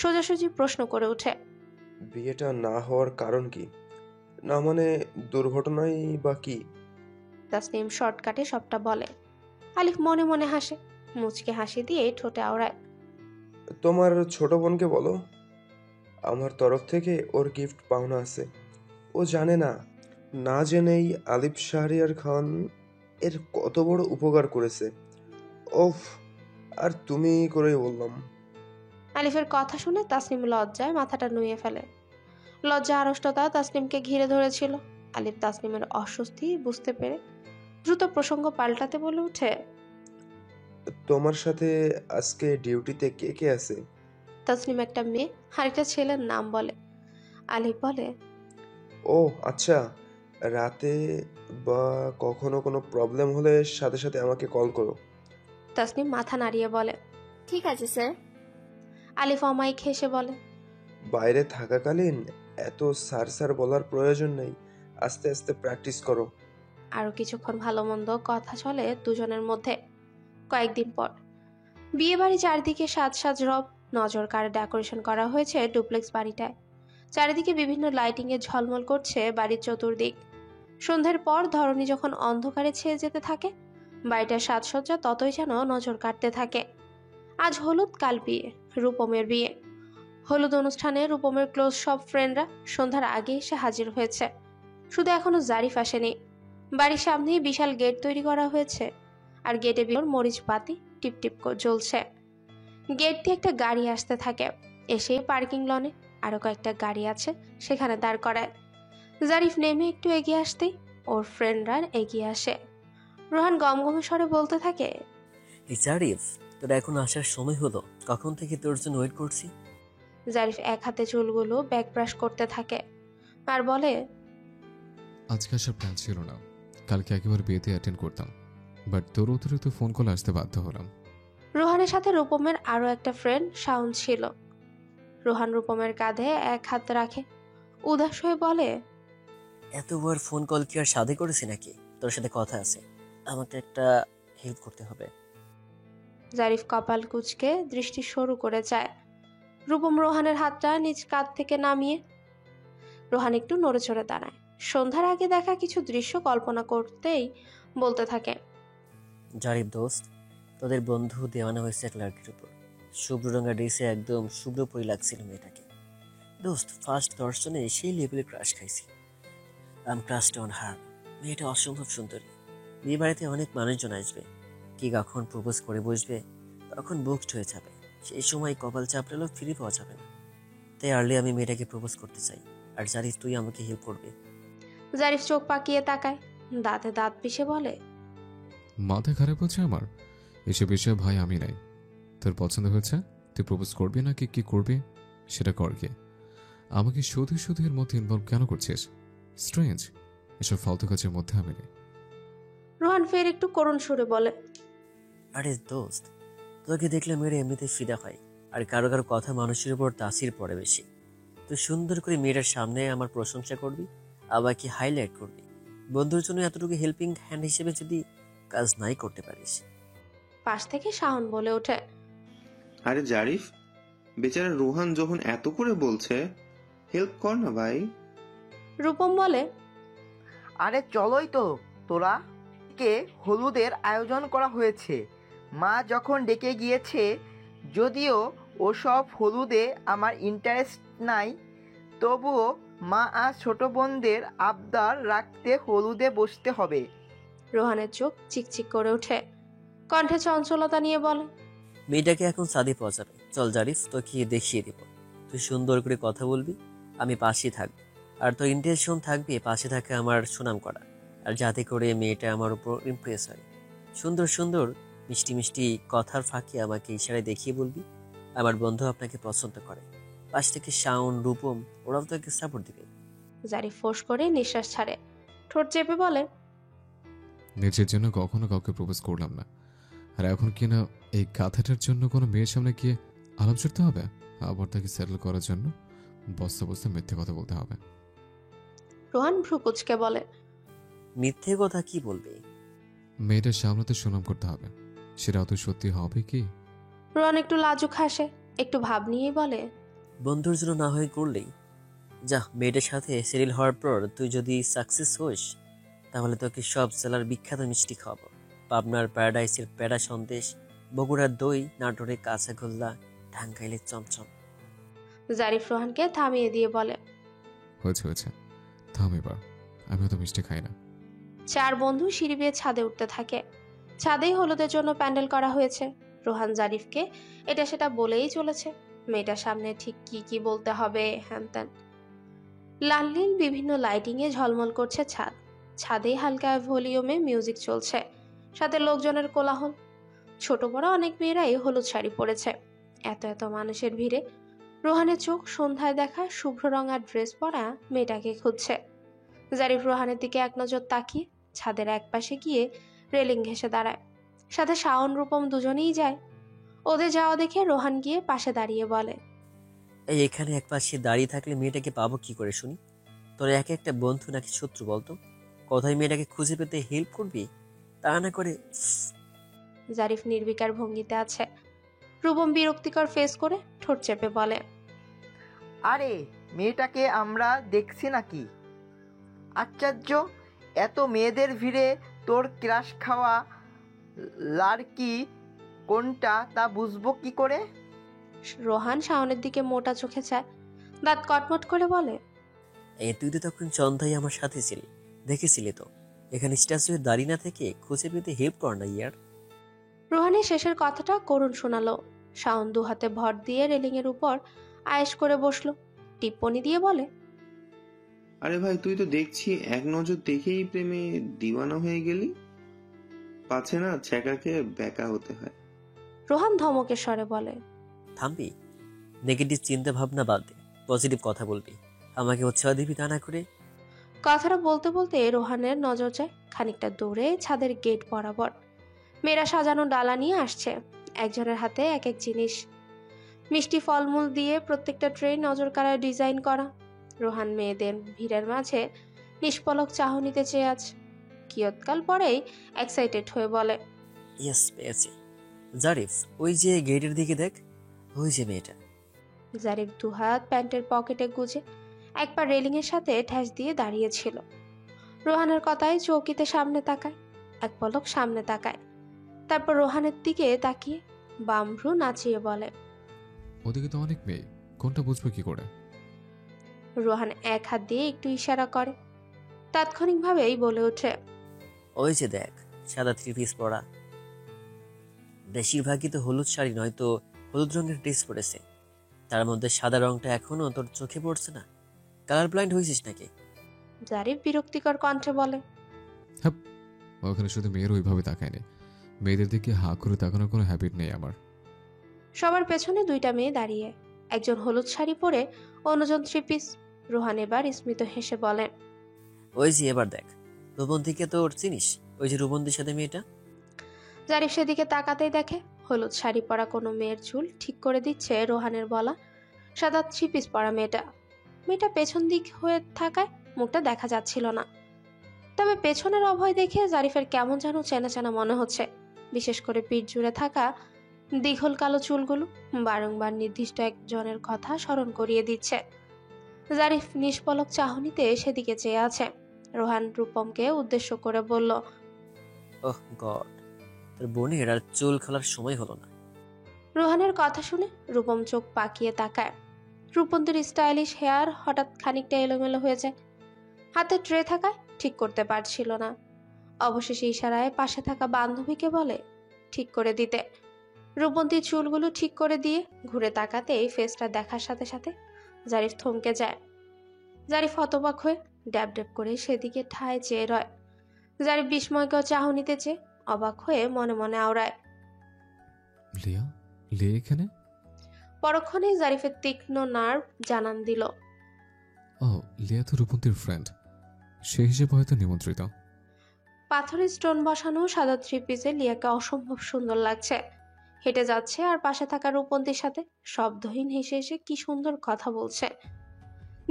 সোজাসুজি প্রশ্ন করে ওঠে, বিয়েটা না হওয়ার কারণ কি? না মানে দুর্ঘটনাই বা কি? তাসনিম শর্টকাটে সবটা বলে। আলিফ মনে মনে হাসে, মুচকে হাসি দিয়ে ঠোঁটে আওড়ায়, তোমার ছোট বোনকে বলো আমার তরফ থেকে ওর গিফট পাওনা আছে। ও জানে না, না জেনেই আলিফ শাহরিয়ার খান এর কত বড় উপকার করেছে। ওফ, আর তুমি করেই বললাম। আলিফের কথা শুনে তাসনিম লজ্জায় মাথাটা নুয়ে ফেলে। লজ্জা আড়ষ্টতা তাসনিমকে ঘিরে ধরেছিল। আলিফ তাসনিমের অস্বস্তি বুঝতে পেরে দ্রুত প্রসঙ্গ পাল্টাতে বলে উঠে, তোমার সাথে আজকে ডিউটিতে কে কে আছে? তাসনিম একটা মেয়ে আর একটা ছেলের নাম বলে। আলিফ বলে, ও আচ্ছা, রাতে বা কখনো কোনো প্রবলেম হলে সাথে সাথে আমাকে কল করো। তাসনিম মাথা নাড়িয়ে বলে, ঠিক আছে স্যার। আলিফ অমায়িক হেসে বলে, বাইরে থাকাকালীন এত স্যার স্যার বলার প্রয়োজন নেই, আস্তে আস্তে প্র্যাকটিস করো। আরো কিছুক্ষণ ভালো মন্দ কথা চলে দুজনের মধ্যে। কয়েকদিন পর বিয়ে বাড়ি চারিদিকে সাজ সাজ রব, নজর কাড়ে ডেকোরেশন করা হয়েছে ডুপ্লেক্স বাড়িটায়। চারিদিকে বিভিন্ন লাইটিং এ ঝলমল করছে বাড়ির চতুর্দিক। সন্ধ্যের পর ধরনী যখন অন্ধকারে ছেয়ে যেতে থাকে, বাড়িটার সাজসজ্জা ততই যেন নজর কাটতে থাকে। আজ হলুদ, কাল বিয়ে, রূপমের বিয়ে। হলুদ অনুষ্ঠানে রূপমের ক্লোজ সব ফ্রেন্ডরা সন্ধ্যার আগে এসে হাজির হয়েছে। শুধু এখনো জারিফ আসেনি। বাড়ির সামনেই বিশাল গেট তৈরি করা হয়েছে, আর গেটে বিয়ের মরিচ বাতি টিপটিপ জ্বলছে। গেট দিয়ে একটা গাড়ি আসতে থাকে, এসেই পার্কিং লনে আরো কয়েকটা গাড়ি আছে, সেখানে দাঁড় করায়। জারিফ নেমে একটু এগিয়ে আসতেই ওর ফ্রেন্ডরা এগিয়ে আসে। রোহান গমগমে স্বরে বলতে থাকে, এই জারিফ, তোর এখন আসার সময় হলো, কখন থেকে তোর জন্য ওয়েট করছি। জারিফ এক হাতে চুলগুলো ব্যাক ব্রাশ করতে থাকে আর বলে, আজকে আসার প্ল্যান ছিল না, কালকে একেবারে বিয়েতে অ্যাটেন্ড করতাম, বাট তোর অতিরিক্ত ফোন কল আসতে বাধ্য হলাম। রোহানের সাথে রূপমের আরো একটা ফ্রেন্ড শাওন ছিল। রোহান রূপমের কাঁধে এক হাত রাখে, উদাস হয়ে বলে, এতবার ফোন কল কি আর সাধে করেছি নাকি? তোর সাথে কথা আছে, আমাকে একটা হেল্প করতে হবে। জারিফ কপাল কুঁচকে দৃষ্টি সরু করে যায়। রূপম রোহানের হাতটা নিজ কাঁধ থেকে নামিয়ে। রোহান একটু নড়ে চড়ে দাঁড়ায়। সন্ধ্যার আগে দেখা কিছু দৃশ্য কল্পনা করতেই বলতে থাকে, জারিফ দোস্ত, তোদের বন্ধু দেওয়ানা হয়েছে এক লাড়কির উপর। শুভ্র রঙা ড্রেসে একদম শুভ্র পরি লাগছিল মেয়েটাকে। দোস্ত, ফার্স্ট দর্শনে সেই লেভেলে ক্রাশ খাইছি। আম ক্রাশড অন হার। মেয়েটা অসম্ভব সুন্দরী। বিয়ে বাড়িতে অনেক মানুষজন আসবে, কি কখন প্রপোজ করে বসবে তখন বুকড হয়ে যাবে। সেই সময় কপাল চাপড়ালেও ফিরে পাওয়া যাবে না। তাই আর্লি আমি মেয়েটাকে প্রপোজ করতে চাই, আর জারিফ তুই আমাকে হেল্প করবে। জারিফ চোখ পাকিয়ে তাকায়, দাঁতে দাঁত পিষে বলে, মাথা খারাপ হচ্ছে আমার? এসব বিষয়ে ভাই আমি নাই। তোর পছন্দ হয়েছে, তুই প্রপোজ করবি নাকি কি করবি সেটা কর গিয়ে। আমাকে শুধু শুধু এর মধ্যে ইনভলভ কেন করছিস? স্ট্রেঞ্জ, এসব ফালতু কাজের মধ্যে আমি নেই। রোহান ফের একটু করুণ সুরে বলে, আরে দোস্ত, তোকে দেখলে মেয়েরা এমনিতে ফিদা হয়, আর কারো কারো কথা মানুষের উপর তাসির পড়ে বেশি। তুই সুন্দর করে মেয়েটার সামনে আমার প্রশংসা করবি, আবার কি হাইলাইট করবি। বন্ধুর জন্য এতটুকু হেল্পিং হ্যান্ড হিসেবে যদি কাজ নাই করতে পারিস। পাশ থেকে শাওন বলে ওঠে, আরে জারিফ, বেচারা রোহান যখন এত করে বলছে, হেল্প কর না ভাই। রূপম বলে, আরে চলোই তো তোরা, কে হলুদের আয়োজন করা হয়েছে। মা যখন ডেকে গিয়েছে, যদিও ওসব হলুদে আমার ইন্টারেস্ট নাই, তবুও মা আর ছোট বোনদের আবদার রাখতে হলুদে বসতে হবে। রোহানের চোখ চিকচিক করে ওঠে, কণ্ঠে চঞ্চলতা নিয়ে বলে, মেয়েটাকে এখন সাদে পৌঁছাবে। চল জারিফ, তোকে দেখিয়ে দিব। তুই সুন্দর করে কথা বলবি, আমি পাশে থাকবো। আর তোর ইন্টেনশন থাকবে পাশে থাকা আমার সুনাম করা, আর যাতে করে মেয়েটা আমার উপর ইমপ্রেস হয়। সুন্দর সুন্দর মিষ্টি মিষ্টি কথার ফাঁকে আমাকে ইশারায় দেখিয়ে বলবি আমার বন্ধু আপনাকে পছন্দ করে। পাশ থেকে শাওন, রূপম ওরাও তোকে সাপোর্ট দিবে। জারিফ ফোঁস করে নিঃশ্বাস ছাড়ে, ঠোঁট চেপে বলে, নিজের জন্য কখনো কাউকে প্রপোজ করলাম না, আর এখন কি না এই গাধাটার জন্য কোনো মেয়ের সামনে গিয়ে আলাপ জুড়তে হবে, আবার তাকে সেটেল করার জন্য বস্তা বস্তা মিথ্যে কথা বলতে হবে। রোহান ভ্রু কুচকে বলে, মিথ্যে কথা কি বলবে? মেয়েটার সামনে তো সুনাম করতে হবে, সেটাও তো সত্যি হবে কি? রোহান একটু লাজুক হাসে, একটু ভাব নিয়েই বলে, বন্ধুর জন্য না হয়ে করলেই যা। মেয়েটার সাথে সেটেল হওয়ার পর তুই যদি সাকসেস হোস, তাহলে তোকে সব জেলার বিখ্যাত মিষ্টি খাওয়াবো। পাবনার প্যারাডাইসের প্যারা সন্দেশ, বগুড়ার দই, নাটোরের কাঁচাগোল্লা, টাঙ্গাইলের চমচম। জারিফ রোহানকে থামিয়ে দিয়ে বলে, হয়েছে হয়েছে, থাম এবার, আমিও তো মিষ্টি খাই না। চার বন্ধু সিঁড়ি বেয়ে ছাদে উঠতে থাকে। ছাদেই হলুদের জন্য প্যান্ডেল করা হয়েছে। রোহান জারিফকে এটা সেটা বলেই চলেছে, মেয়েটার সামনে ঠিক কি কি বলতে হবে হ্যান ত্যান। লাল নীল বিভিন্ন লাইটিংয়ে ঝলমল করছে ছাদ। ছাদেই হালকা ভলিউমে মিউজিক চলছে, সাথে লোকজনের কোলাহল। ছোট বড় অনেক মেয়েরাই হলুদ শাড়ি পরেছে। এত এত মানুষের ভিড়ে রোহানের চোখ সন্ধ্যায় দেখা শুভ্র রঙার ড্রেস পরা মেয়েটাকে খুঁজছে। জারিফ রোহানের দিকে এক নজর তাকিয়ে ছাদের এক পাশে গিয়ে রেলিং ঘেঁষে দাঁড়ায়। সাথে শাওন, রূপম দুজনেই যায়। ওদের যাওয়া দেখে রোহান গিয়ে পাশে দাঁড়িয়ে বলে, এই এখানে এক পাশে দাঁড়িয়ে থাকলে মেয়েটাকে পাবো কি করে শুনি? তোর এক একটা বন্ধু নাকি শত্রু বলতো? কোথায় মেয়েটাকে খুঁজে পেতে হেল্প করবি, তা না করে। জারিফ নির্বিকার ভঙ্গিতে আছে। রূপম বিরক্তিকর ফেস করে ঠোঁট চেপে বলে, আরে মেয়েটাকে আমরা দেখছি নাকি? আশ্চর্য, এত মেয়েদের ভিড়ে তোর ক্রাশ খাওয়া লাড়কি কোনটা তা বুঝবো কি করে? রোহান শাওনের দিকে মোটা চোখে চায়, দাঁত কটমট করে বলে, এই তুই তো তখন চন্দ্রাই আমার সাথে ছিলি, দেখেছিলি তো। এখানে স্ট্যাচু দাঁড়িয়ে না থেকে খুঁজে পেতে হেল্প কর না ইয়ার। রোহানের শেষের কথাটা করুণ শোনালো। শাওন দু হাতে ভর দিয়ে রেলিং এর উপর আয়েশ করে বসলো, টিপ্পনি দিয়ে বলে, আরে ভাই, তুই তো দেখছি এক নজর দেখেই প্রেমে দিওয়ানা হয়ে গেলি। পাছে না ছ্যাঁকাকে ব্যাকা হতে হয়। রোহান ধমকের স্বরে বলে, থামবি? নেগেটিভ চিন্তা ভাবনা বাদ দে, পজিটিভ কথা বলবি, আমাকে উৎসাহ দিবি তা না করে। কথাটা বলতে বলতে রোহানের নজর যায় খানিকটা দূরে ছাদের গেট বরাবর। মেয়েরা সাজানো ডালা নিয়ে আসছে, একজনের হাতে এক এক জিনিস। মিষ্টি ফলমূল দিয়ে প্রত্যেকটা ট্রে নজর কাড়ার ডিজাইন করা। রোহান মেয়েদের ভিড়ের মাঝে নিষ্পলক চাহনিতে চেয়ে আছে। কিয়ৎকাল পরেই এক্সাইটেড হয়ে বলে, ইয়েস, পেয়েছি। জারিফ, ওই যে গেটের দিকে দেখ, ওই যে মেয়েটা। জারিফ দুহাত প্যান্টের পকেটে গুজে একবার রেলিং এর সাথে ঠ্যাস দিয়ে দাঁড়িয়েছিল। রোহানের কথায় চৌকিতে সামনে তাকায়, এক পলক সামনে তাকায়, তারপর রোহানের দিকে তাকিয়ে বাম ভ্রু নাচিয়ে বলে, ওদিকে তো অনেক মেয়ে, কোনটা বুঝবো কি করে? রোহান এক হাত দিয়ে একটু ইশারা করে, তাৎক্ষণিকভাবেই বলে ওঠে, ওই যে দেখ, সাদা 3 পিস পরা। বেশিরভাগই তো হলুদ শাড়ি নয়তো হলুদ রঙের ড্রেস পরেছে। তার মধ্যে সাদা রংটা এখনো তোর চোখে পড়ছে না? কালার ব্লাইন্ড হয়েছিস নাকি? জারিফ বিরক্তিকর কণ্ঠে বলে, ওখানে শুধু মেয়ের ওইভাবে তাকায়নি, মেয়েদের দিকে হা করে তাকানোর কোনো হ্যাবিট নেই আমার। সবার পেছনে দুইটা মেয়ে দাঁড়িয়ে, একজন হলুদ শাড়ি পরে, অন্যজন 3 পিস। রোহান এবার স্মিত হেসে বলে, ওই যে এবার দেখ, রূপন্তীকে তোর চিনিস? ওই যে রূপন্তীর সাথে মেয়েটা। জারিফ সেদিকে তাকাতেই দেখে হলুদ শাড়ি পরা কোনো মেয়ের চুল ঠিক করে দিচ্ছে রোহানের বলা সাদা 3 পিস পরা মেয়েটা। মেয়েটা পেছন দিক হয়ে থাকায় মুখটা দেখা যাচ্ছিল না, তবে পেছনের অভয় দেখে জারিফের কেমন যেন চেনা চেনা মনে হচ্ছে, বিশেষ করে পিঠ জুড়ে থাকা দীঘল কালো চুলগুলো বারংবার নির্দিষ্ট একজনের কথা স্মরণ করিয়ে দিচ্ছে। জারিফ নিষ্পলক চাহনিতে সেদিকে চেয়ে আছে। রোহান রূপমকে উদ্দেশ্য করে বলল, ওহ গড, তোর বোনের আর চুল খোলার সময় হলো না। রোহানের কথা শুনে রূপম চোখ পাকিয়ে তাকায়। রূপন্তীর স্টাইলিশ হেয়ার হঠাৎ খানিকটা এলোমেলো হয়ে যায়। হাতে ট্রে থাকায় ঠিক করতে পারছিল না। অবশেষে ইশারায় পাশে থাকা বান্ধবীকে বলে ঠিক করে দিতে। রূপন্তীর চুলগুলো ঠিক করে দিয়ে ঘুরে তাকাতেই ফেসটা দেখার সাথে সাথে জারিফ থমকে যায়। জারিফ হতবাক হয়ে ড্যাব ড্যাব করে সেদিকে ঠায় চেয়ে রয়। জারিফ বিস্ময়কর চাহনিতে চেয়ে অবাক হয়ে মনে মনে আওড়ায়। লিয়া, লিয়া এখানে? পরক্ষণেই জারিফের তীক্ষ্ণ নার্ভ জানান দিল, ও, লিয়া তো রূপন্তীর ফ্রেন্ড, সেই হিসেবে হয়তো নিমন্ত্রিত। পাথরের স্টোন বসানো সাদা থ্রি পিসে লিয়াকে অসম্ভব সুন্দর লাগছে। হেঁটে যাচ্ছে আর পাশে থাকা রূপন্তীর সাথে শব্দহীন হেসে হেসে কি সুন্দর কথা বলছে।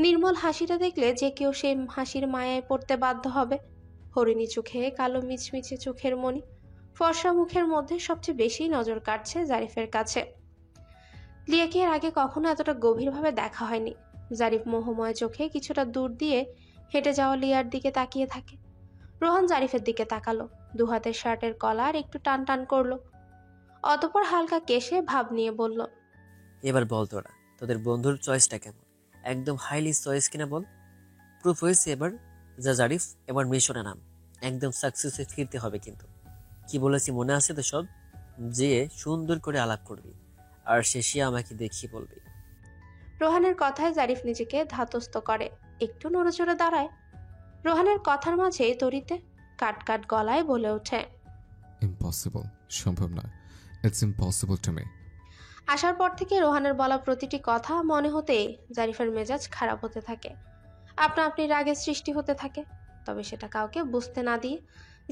নির্মল হাসিটা দেখলে যে কেউ সেই হাসির মায়ায় পড়তে বাধ্য হবে। হরিণী চোখে কালো মিচমিচে চোখের মণি ফর্সা মুখের মধ্যে সবচেয়ে বেশি নজর কাটছে জারিফের কাছে। লিয়াকে এর আগে কখনো এতটা গভীরভাবে দেখা হয়নি। জারিফ মোহময় চোখে কিছুটা দূর দিয়ে হেঁটে যাওয়া লিয়ার দিকে তাকিয়ে থাকে। রোহান জারিফের দিকে তাকালো, দুহাতের শার্টের কলার একটু টান টান করলো, অতঃপর হালকা কেশে ভাব নিয়ে বলল, এবার বল তোরা, তোদের বন্ধুর চয়েসটা কেমন? একদম হাইলি চয়েস কিনা বল। প্রুফ হয়েছে এবার। যা জারিফ, এবার মিশনে নাম। একদম সাকসেসে ফিরতে হবে কিন্তু। কি বলেছি মনে আছে তো সব? যে সুন্দর করে আলাপ করবি আর শেষে আমাকে দেখিয়ে বলবি। রোহানের কথায় জারিফ নিজেকে ধাতস্থ করে, একটু নড়েচড়ে দাঁড়ায়। রোহানের কথার মাঝে তরিতে কাট কাট গলায় বলে ওঠে, ইম্পসিবল, সম্ভব নয়। It's impossible to me. আসার পর থেকে রোহানের বলা প্রতিটি কথা মনে হতেই জারিফের মেজাজ খারাপ হতে থাকে, আপনা আপনি রাগের সৃষ্টি হতে থাকে। তবে সেটা কাউকে বুঝতে না দিয়ে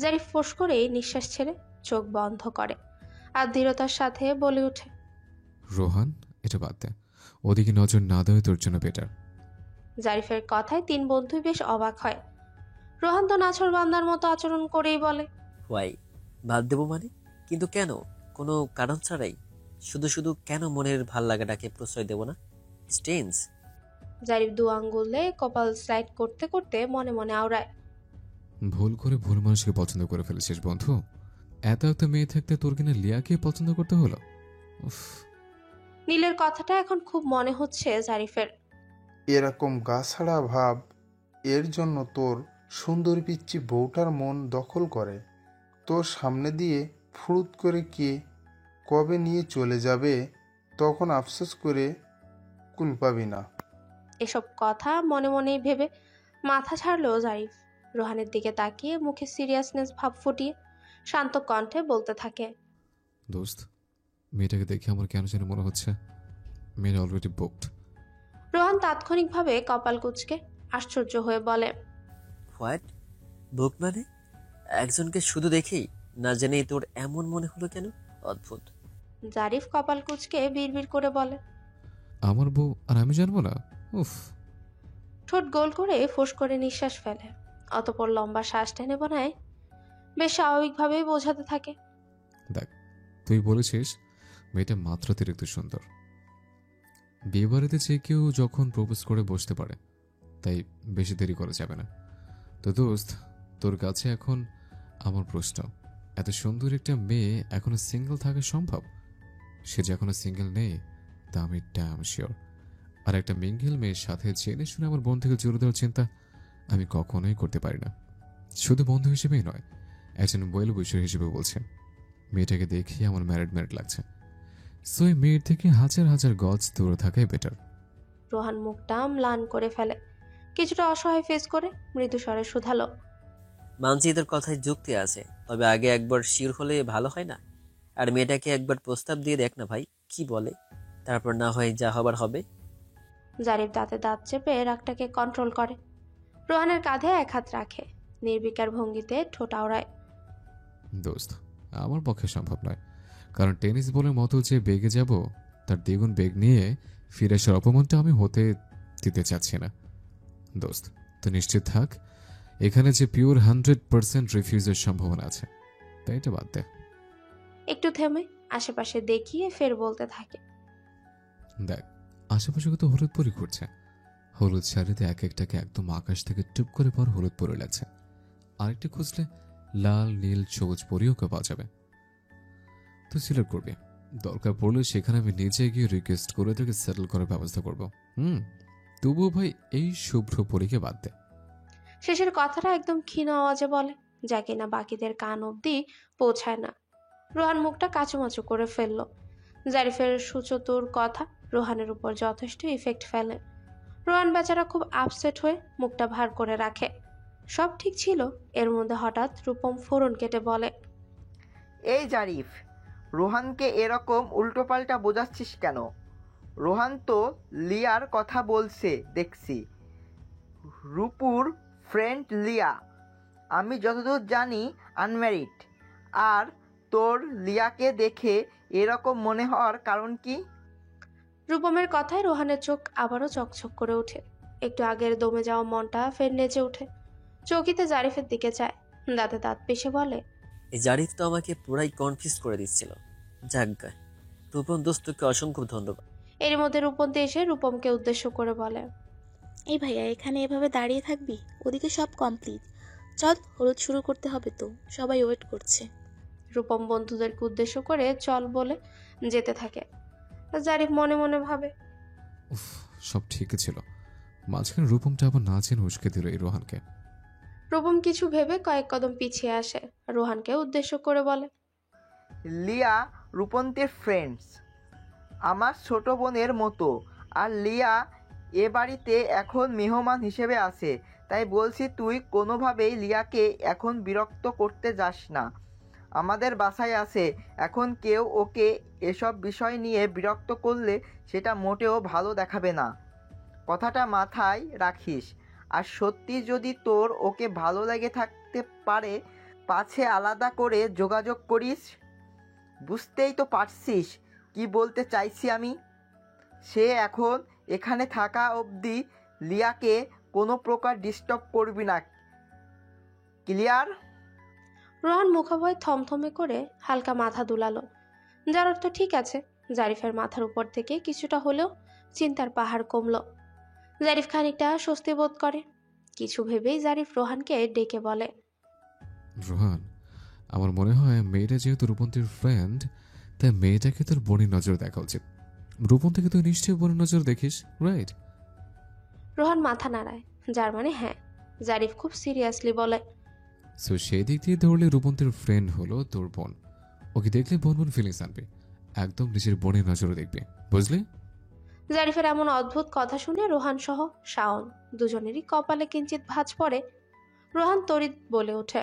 জারিফ ফোঁস করে নিঃশ্বাস ছেড়ে চোখ বন্ধ করে আর দৃঢ়তার সাথে বলে ওঠে, রোহান, এটা বাদ দে, ওদিকে নজর না দেওয়া তোর জন্য বেটার। জারিফের কথায় তিন বন্ধুই বেশ অবাক হয়। রোহান তো নাছর বান্দার মতো আচরণ করেই বলে, হোয়াই? বাদ দেবো মানে? কিন্তু কেন? কোনো কারণ ছাড়াই? শুধু শুধু কেন মনের ভাল লাগাটাকে প্রশ্রয় দেব না? স্টেন্স। জারিফ দু আঙ্গুলে কপাল স্লাইড করতে করতে মনে মনে আওড়ায়, ভুল করে ভুল মানুষকে পছন্দ করে ফেলেছিস বন্ধু। এত একটা মেয়ে থাকতে তোর কিনা লিয়াকে পছন্দ করতে হলো। উফ। নীলের কথাটা এখন খুব মনে হচ্ছে জারিফের। এরকম গাছাড়া ভাব এর জন্য তোর সুন্দর পিচ্চি বউটার মন দখল করে। তোর সামনে দিয়ে ফুরুত করে কে কবে নিয়ে চলে যাবে, তখন আফসোস করে কুল পাবি না। এসব কথা মনে মনেই ভেবে মাথা ছাড়লো জারিফ। রোহানের দিকে তাকিয়ে মুখে সিরিয়াসনেস ভাব ফুটিয়ে শান্ত কণ্ঠে বলতে থাকে, দোস্ত, মেয়েটাকে দেখে আমার কেন যেন মনে হচ্ছে মেয়েটা অলরেডি বুকড। রোহান তাৎক্ষণিকভাবে কপাল কুঁচকে আশ্চর্য হয়ে বলে, হোয়াট? বুক মানে? একজনকে শুধু দেখেই না জেনেই তোর এমন মনে হলো কেন? অদ্ভুত। জারিফ কপাল কুঁচকে বিড়বিড় করে বলে, আমার বউ আর আমি জানবো না? উফ। ঠোঁট গোল করে ফোঁস করে নিঃশ্বাস ফেলে, অতপর লম্বা শ্বাস টেনে বানায় বেশ স্বাভাবিকভাবেই বোঝাতে থাকে, দেখ, তুই বলেছিস মেয়েটা মাত্রাতিরিক্ত সুন্দর। বিয়ে বাড়িতে যে কেউ যখন প্রপোজ করে বসতে পারে, তাই বেশি দেরি করা যাবে না। তো দোস্ত, তোর কাছে এখন আমার প্রশ্ন, এত সুন্দর একটা মেয়ে এখনো সিঙ্গেল থাকা সম্ভব? সে যে এখনো সিঙ্গেল নেই তা আমি ড্যাম শিওর। আর একটা মিঙ্গেল মেয়ের সাথে জেনে শুনে আমার বন্ধুকে জোরে দেওয়ার চিন্তা আমি কখনোই করতে পারি না। শুধু বন্ধু হিসেবেই নয়, একজন ওয়েল উইশার হিসেবে বলছে। মেয়েটাকে দেখে আমার ম্যারিড লাগছে। সো এই মেয়ের থেকে হাজার হাজার গজ দূরে থাকাই বেটার। রোহান মুখটা ম্লান করে ফেলে, কিছুটা অসহায় ফেস করে মৃদু স্বরে শুধালো, মানছি এদের কথায় যুক্তি আছে, তবে আগে একবার শিওর হলে ভালো হয় না? আর মেয়েটাকে একবার প্রস্তাব দিয়ে দেখ না ভাই, কি বলে, তারপর না হয় যা হবার হবে। জারিফ দাঁতে দাঁত চেপে রাগটাকে কন্ট্রোল করে। রোহানের কাঁধে এক হাত রাখে, নির্বিকার ভঙ্গিতে ঠোঁট আওড়ায়, দোস্ত, আমার পক্ষে সম্ভব নয়। কারণ টেনিস বলের মতো যে বেগে যাব তার দ্বিগুণ বেগ নিয়ে ফিরে আসার অপমানটা আমি হতে দিতে চাচ্ছি না। দোস্ত, তো নিশ্চিত থাক এখানে যে পিওর 100% রিফিউজের সম্ভাবনা আছে, তাই এটা বাদ দে। একটু থেমে আশেপাশে দেখিয়ে ফের বলতে থাকে, দেখ আশেপাশে কত হলুদ পরি ঘুরছে। হলুদ শাড়িতে এক একটাকে একদম আকাশ থেকে টুপ করে পর হলুদ পরে লাগছে। আরেকটা খুঁজলে লাল নীল সবুজ পরিও পাওয়া যাবে। তুই সিলেক্ট করবি, দরকার পড়লে সেখানে আমি নিজে গিয়ে রিকোয়েস্ট করে তোকে সেটেল করার ব্যবস্থা করব। তবুও ভাই এই শুভ্র পরীকে বাদ দে। শেষের কথাটা একদম ক্ষীণ আওয়াজে বলে, যা কিনা বাকিদের কান অব্দি পৌঁছায় না। রোহান মুখটা কাচুমাচু করে ফেলল। জারিফের সুচতুর কথা রোহানের উপর যথেষ্ট ইফেক্ট ফেলে। রোহান বেচারা খুব আপসেট হয়ে মুখটা ভার করে রাখে। সব ঠিক ছিল, এর মধ্যে হঠাৎ রূপম ফোড়ন কেটে বলে, এই জারিফ, রোহানকে এরকম উল্টোপাল্টা বোঝাচ্ছিস কেন? রোহান তো লিয়ার কথা বলছে দেখছি, রূপুর ফ্রেন্ড লিয়া। আমি যতদূর জানি আনম্যারিড। আর তোর লিয়াকে দেখে এরকম মনে হওয়ার কারণ কি? রূপমের কথায় রোহানের চোখ আবারও চকচক করে ওঠে। একটু আগের দমে যাওয়া মনটা ফের নেচে ওঠে। চৌকিতে জারিফের দিকে চায়, দাঁতে দাঁত পিষে বলে, এই জারিফ তো আমাকে পুরাই কনফিউজ করে দিচ্ছিল। যাজ্ঞা, রূপম দোস্তকে অসংখ্য ধন্যবাদ। এর মধ্যে রূপন্তি এসে রূপমকে উদ্দেশ্য করে বলে, এই ভাইয়া এখানে এভাবে দাঁড়িয়ে থাকবি? ওদিকে সব কমপ্লিট, চল হলুদ শুরু করতে হবে তো, সবাই ওয়েট করছে। রূপম বন্ধুদেরকে উদ্দেশ্য করে চল বলে যেতে থাকে। জারিফ মনে মনে ভাবে, উফ, সব ঠিকই ছিল, মাঝখানে রূপমটা আবার না চেনে উস্কে দিল এই রোহানকে। রূপম কিছু ভেবে কয়েক কদম পিছিয়ে আসে, রোহানকে উদ্দেশ্য করে বলে, লিয়া রূপন্তের ফ্রেন্ডস, আমার ছোট বোনের মতো। আর লিয়া এ বাড়িতে এখন মেহমান হিসেবে আছে, তাই বলছি তুই কোনোভাবেই লিয়াকে এখন বিরক্ত করতে যাস না। আমাদের বাসায় আছে, এখন কেউ ওকে এসব বিষয় নিয়ে বিরক্ত করলে সেটা মোটেও ভালো দেখাবে না, কথাটা মাথায় রাখিস। আর সত্যি যদি তোর ওকে ভালো লেগে থাকতে পারে, পাছে আলাদা করে যোগাযোগ করিস। বুঝতেই তো পারছিস কি বলতে চাইছি আমি। সে এখন এখানে থাকা অবধি লিয়াকে কোনো প্রকার ডিস্টার্ব করবি না, ক্লিয়ার? রোহান মুখাভয় থমথমে করে হালকা মাথা দুলালো, যার অর্থ ঠিক আছে। জারিফের মাথার উপর থেকে কিছুটা হলেও চিন্তার পাহাড় কমল। জারিফ খানিকটা স্বস্তি বোধ করে। কিছু ভেবেই জারিফ রোহানকে ডেকে বলে, রোহান, আমার মনে হয় মেয়েটা যেহেতু রূপন্তীর ফ্রেন্ড, তাই মেয়েটাকে তোর বোনের নজর দেখা উচিত। রূপন্তীকে তুই নিশ্চয়ই বোনের নজর দেখিস, রাইট? রোহান মাথা নাড়ায়, যার মানে হ্যাঁ। জারিফ খুব সিরিয়াসলি বলে, সো সেই দিক দিয়ে ধরলে রূপন্তীর ফ্রেন্ড হলো তোর বোন। ওকে দেখলে বোন বোন ফিলিংস আনবে, একদম নিজের বোনের নজরে দেখবে, বুঝলি? জারিফের এমন অদ্ভুত কথা শুনে রোহান সহ শাওন দুজনেরই কপালে কিঞ্চিত ভাঁজ পড়ে। রোহান তড়িৎ বলে ওঠে,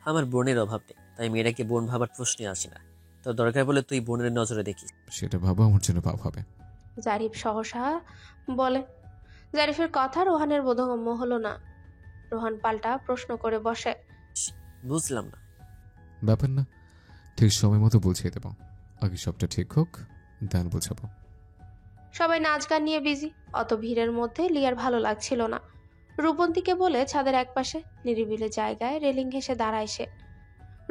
আমার বোনের অভাব নেই, তাই মেয়েটাকে বোন ভাবার প্রশ্নই আসে না। তো দরকার বলে তুই বোনের নজরে দেখিস। সেটা ভাবা আমার জন্য পাপ হবে। জারিফ সহসা বলে। জারিফের কথা রোহানের বোধগম্য হলো না। রোহান পাল্টা প্রশ্ন করে বসে, বুঝলাম না। ব্যাপার না, ঠিক সময় মতো বুঝিয়ে দেব। আগে সবটা ঠিক হোক, দেন বুঝাবো। সবাই নাচ গান নিয়ে বিজি। অত ভিড়ের মধ্যে লিয়ার ভালো লাগছিল না। রূপন্তীকে বলে ছাদের একপাশে নিরিবিলি জায়গায় রেলিং ঘেঁষে দাঁড়ায় সে।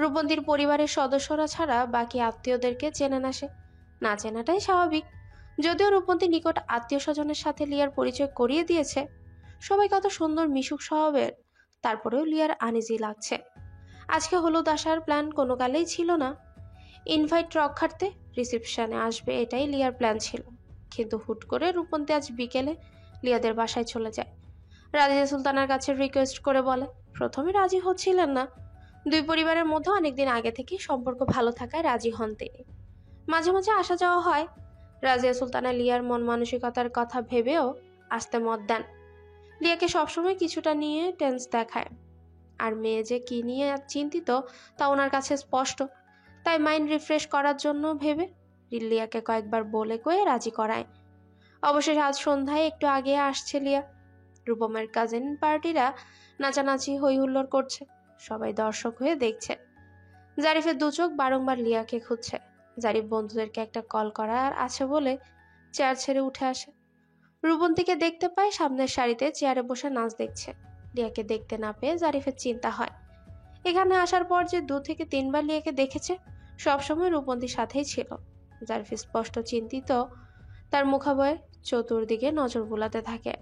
রূপন্তীর পরিবারের সদস্যরা ছাড়া বাকি আত্মীয়দেরকে চেনে না সে। না চেনাটাই স্বাভাবিক। যদিও রূপন্তী নিকট আত্মীয় স্বজনের সাথে লিয়ার পরিচয় করিয়ে দিয়েছে, সবাই কত সুন্দর মিশুক স্বভাবের, তারপরেও লিয়ার আনিজি লাগছে। আজকে হলুদ আসার প্ল্যান কোনো কালেই ছিল না। ইনভাইট রক্ষার্থে রিসেপশনে আসবে, এটাই লিয়ার প্ল্যান ছিল। কিন্তু হুট করে রূপন্তী আজ বিকেলে লিয়াদের বাসায় চলে যায়। রাজিয়া সুলতানার কাছে রিকোয়েস্ট করে বলে। প্রথমে রাজি হচ্ছিলেন না। দুই পরিবারের মধ্যে অনেকদিন আগে থেকে সম্পর্ক ভালো থাকায় রাজি হন তিনি। মাঝে মাঝে আসা যাওয়া হয়। রাজিয়া সুলতানা লিয়ার মন মানসিকতার কথা ভেবেও আসতে মত দেন। লিয়াকে সবসময় কিছুটা নিয়ে টেন্স দেখায়, আর মেয়ে যে কি নিয়ে চিন্তিত তা ওনার কাছে স্পষ্ট। তাই মাইন্ড রিফ্রেশ করার জন্য ভেবে লিয়াকে কয়েকবার বলে কয়ে রাজি করায়। অবশেষে আজ সন্ধ্যায় একটু আগে আসছে লিয়া। রূপমের কাজিন পার্টিরা নাচানাচি হই হুল্লোড় করছে, সবাই দর্শক হয়ে দেখছে। জারিফের দু চোখ বারংবার লিয়াকে খুঁজছে। জারিফ বন্ধুদেরকে একটা কল করার আছে বলে চেয়ার ছেড়ে উঠে আসে। রূপন্তীকে দেখতে পায় সামনের সারিতে চেয়ারে বসে নাচ দেখছে। লিয়াকে দেখতে না পেয়ে জারিফের চিন্তা হয়, এখানে আসার পর যে 2 থেকে 3 বার লিয়াকে দেখেছে, সবসময় রূপন্তীর সাথেই ছিল। জারিফ স্পষ্ট চিন্তিত, তার মুখাবয়ে চতুর্দিকে নজর বুলাতে থাকে।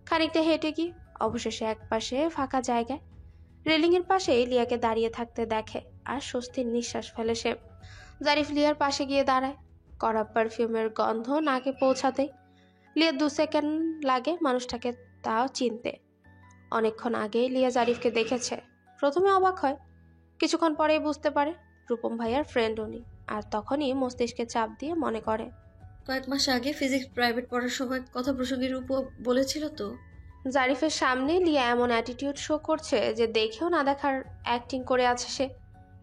খানিকটা হেঁটে গিয়ে অবশেষে একপাশে ফাঁকা জায়গায় রেলিংয়ের পাশেই লিয়াকে দাঁড়িয়ে থাকতে দেখে আর স্বস্তির নিঃশ্বাস ফেলে সে। জারিফ লিয়ার পাশে গিয়ে দাঁড়ায়। কড়া পারফিউমের গন্ধ নাকে পৌঁছাতেই লিয়া 2 সেকেন্ড লাগে মানুষটাকে তাও চিনতে। অনেকক্ষণ আগেই লিয়া জারিফকে দেখেছে। প্রথমে অবাক হয়, কিছুক্ষণ পরেই বুঝতে পারে রূপম ভাইয়ার ফ্রেন্ড উনি। আর তখনই মস্তিষ্কে চাপ দিয়ে মনে করে, কয়েক মাস আগে ফিজিক্স প্রাইভেট পড়ার সময় কথা প্রসঙ্গের উপর বলেছিল তো। জারিফের সামনে লিয়া এমন অ্যাটিটিউড শো করছে যে দেখেও না দেখার অ্যাক্টিং করে আছে সে।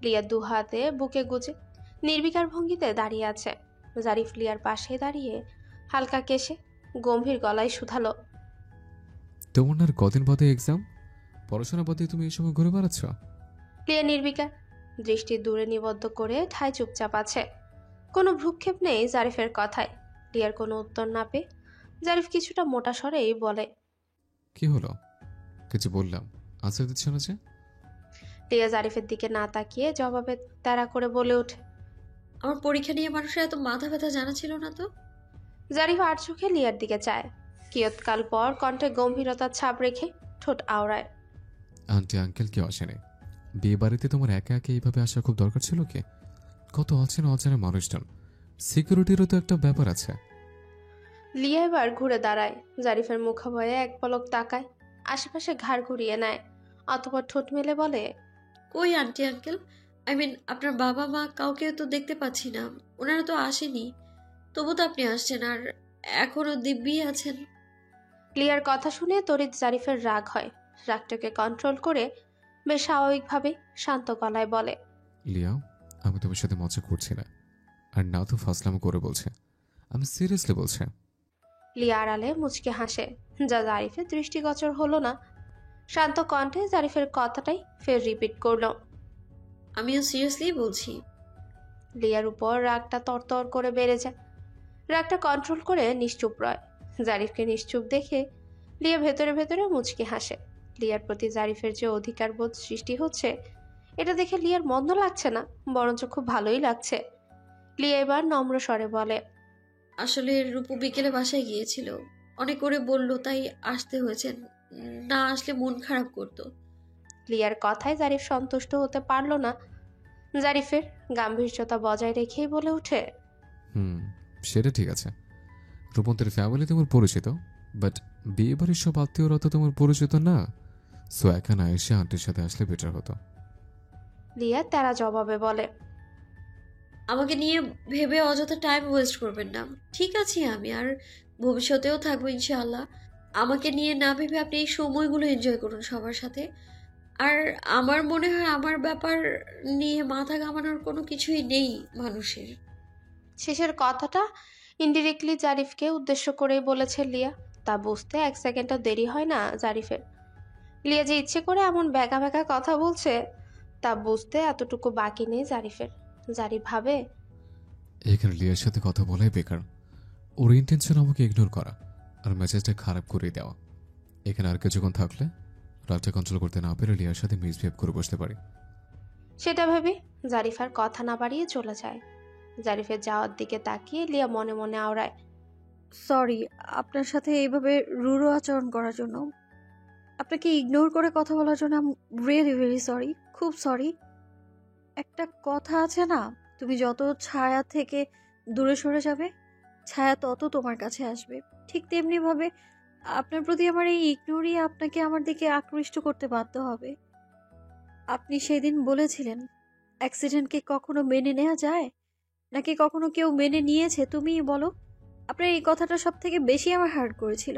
লিয়া 2 হাতে বুকে গুজে নির্বিকার ভঙ্গিতে দাঁড়িয়ে আছে। জারিফ লিয়ার পাশে দাঁড়িয়ে হালকা কেশে গম্ভীর গলায় শুধালো, তোমার আর কদিন বাদে এক্সাম? পড়াশোনা বাদে তুমি এই সময় ঘুরে বেড়াচ্ছ? লিয়া নির্বিকার, দৃষ্টি দূরে নিবদ্ধ করে ঠায় চুপচাপ আছে। কোনো ভ্রুক্ষেপ নেই জারিফের কথায়। লিয়ার কোনো উত্তর না পেয়ে জারিফ কিছুটা মোটা স্বরেই বলে, কি হলো? কিছু বললাম, আনসার দিচ্ছ না যে? লিয়া জারিফের দিকে না তাকিয়ে জবাবে তাড়া করে বলে ওঠে, আমার পরীক্ষা নিয়ে মানুষের এত মাথা ব্যথা জানা ছিল না তো। জারিফ আর চোখে লিয়ার দিকে চায়। কিয়ৎকাল পর কণ্ঠে গম্ভীরতার ছাপ রেখে ঠোঁট আওড়ায়, আন্টি আঙ্কেল কেউ আসেনি। বিয়ে বাড়িতে তোমার একা একা এইভাবে আসা খুব দরকার ছিল কি? কত অচেনা অচেনা মানুষজন, সিকিউরিটিরও তো একটা ব্যাপার আছে। লিয়া এবার ঘুরে দাঁড়ায়। জারিফের মুখাবয়ে এক পলক তাকায়, আশেপাশে ঘাড় ঘুরিয়ে নেয়, অতঃপর ঠোঁট মেলে বলে, কই আন্টি আঙ্কেল, আপনার বাবা মা কাউকে তো দেখতে পাচ্ছি না। ওনারা তো আসেনি, তবু তো আপনি আসছেন আর এখনো দিব্যি আছেন। লিয়ার কথা শুনে তড়িৎ জারিফের রাগ হয়। রাগটাকে কন্ট্রোল করে বেশ স্বাভাবিকভাবে শান্ত গলায় বলে, লিয়া, আমি তোমার সাথে মজা করছি না, আর না তো ফাসলামো করে বলছে, আমি সিরিয়াসলি বলছি। লিয়া আড়ালে মুচকে হাসে, যা জারিফের দৃষ্টিগোচর হলো না। শান্ত কণ্ঠে জারিফের কথাটাই ফের রিপিট করল, আমিও সিরিয়াসলি বলছি। লিয়ার উপর রাগটা তরতর করে বেড়ে যায়। রাগটা কন্ট্রোল করে নিশ্চুপ রয়। জারিফকে নিশ্চুপ দেখে লিয়া ভেতরে ভেতরে মুচকি হাসে। লিয়ার প্রতি জারিফের যে অধিকার বোধ সৃষ্টি হচ্ছে, এটা দেখে লিয়ার মন্দ লাগছে না, বরঞ্চ খুব ভালোই লাগছে। লিয়া এবার নম্র স্বরে বলে, আসলে রূপু বিকেলে বাসায় গিয়েছিল, অনেক করে বললো তাই আসতে হয়েছে, না আসলে মন খারাপ করতো। লিয়ার কথায় জারিফ সন্তুষ্ট হতে পারল না। জারিফের গাম্ভীর্যতা বজায় রেখেই বলে ওঠে, সেটা ঠিক আছে। রূপন্তের ফ্যামিলি তোমার পরিচিত, বাট বিয়ে বাড়ির সব আত্মীয়রা তো তোমার পরিচিত না। সো একা না এসে আন্টির সাথে আসলে বেটার হতো। লিয়া তেরা জবাবে বলে, আমাকে নিয়ে ভেবে অযথা টাইম ওয়েস্ট করবেন না। ঠিক আছে আমি আর ভবিষ্যতেও থাকবো ইনশাআল্লাহ। আমাকে নিয়ে না ভেবে আপনি এই সময়গুলো এনজয় করুন সবার সাথে। আর আমার মনে হয় আমার ব্যাপার নিয়ে মাথা ঘামানোর কোনো কিছুই নেই মানুষের। শেষের কথাটা ইনডিরেক্টলি জারিফকে উদ্দেশ্য করেই বলেছে লিয়া। তা বুঝতে 1 সেকেন্ডও দেরি হয় না জারিফের। লিয়া যে ইচ্ছে করে এমন ব্যাকা ব্যাকা কথা বলছে তা বুঝতে এতটুকু বাকি নেই জারিফের। জারিফ ভাবে, এখানে লিয়ার সাথে কথা বলাই বেকার। ওর ইন্টেনশন আমাকে ইগনোর করা আর মেসেজটা খারাপ করে দেওয়া। এখানে আর কিছুক্ষণ থাকলে রাগটা কন্ট্রোল করতে না পেরে লিয়ার সাথে মিসবিহেভ করে বসতে পারি। সেটা ভেবে জারিফ আর কথা না বাড়িয়ে চলে যায়। জারিফের যাওয়ার দিকে তাকিয়ে লিয়া মনে মনে আওড়ায়, সরি আপনার সাথে এইভাবে রূঢ় আচরণ করার জন্য, আপনাকে ইগনোর করে কথা বলার জন্য। I am really very sorry, খুব সরি। একটা কথা আছে না, তুমি যত ছায়া থেকে দূরে সরে যাবে, ছায়া তত তোমার কাছে আসবে। ঠিক তেমনি ভাবে আপনার প্রতি আমার এই ইগনোরই আপনাকে আমার দিকে আকৃষ্ট করতে বাধ্য হবে। আপনি সেদিন বলেছিলেন অ্যাক্সিডেন্টকে কখনো মেনে নেওয়া যায় নাকি কখনো কেউ মেনে নিয়েছে, তুমিই বলো। আপনার এই কথাটা সব থেকে বেশি আমার হার্ট করেছিল।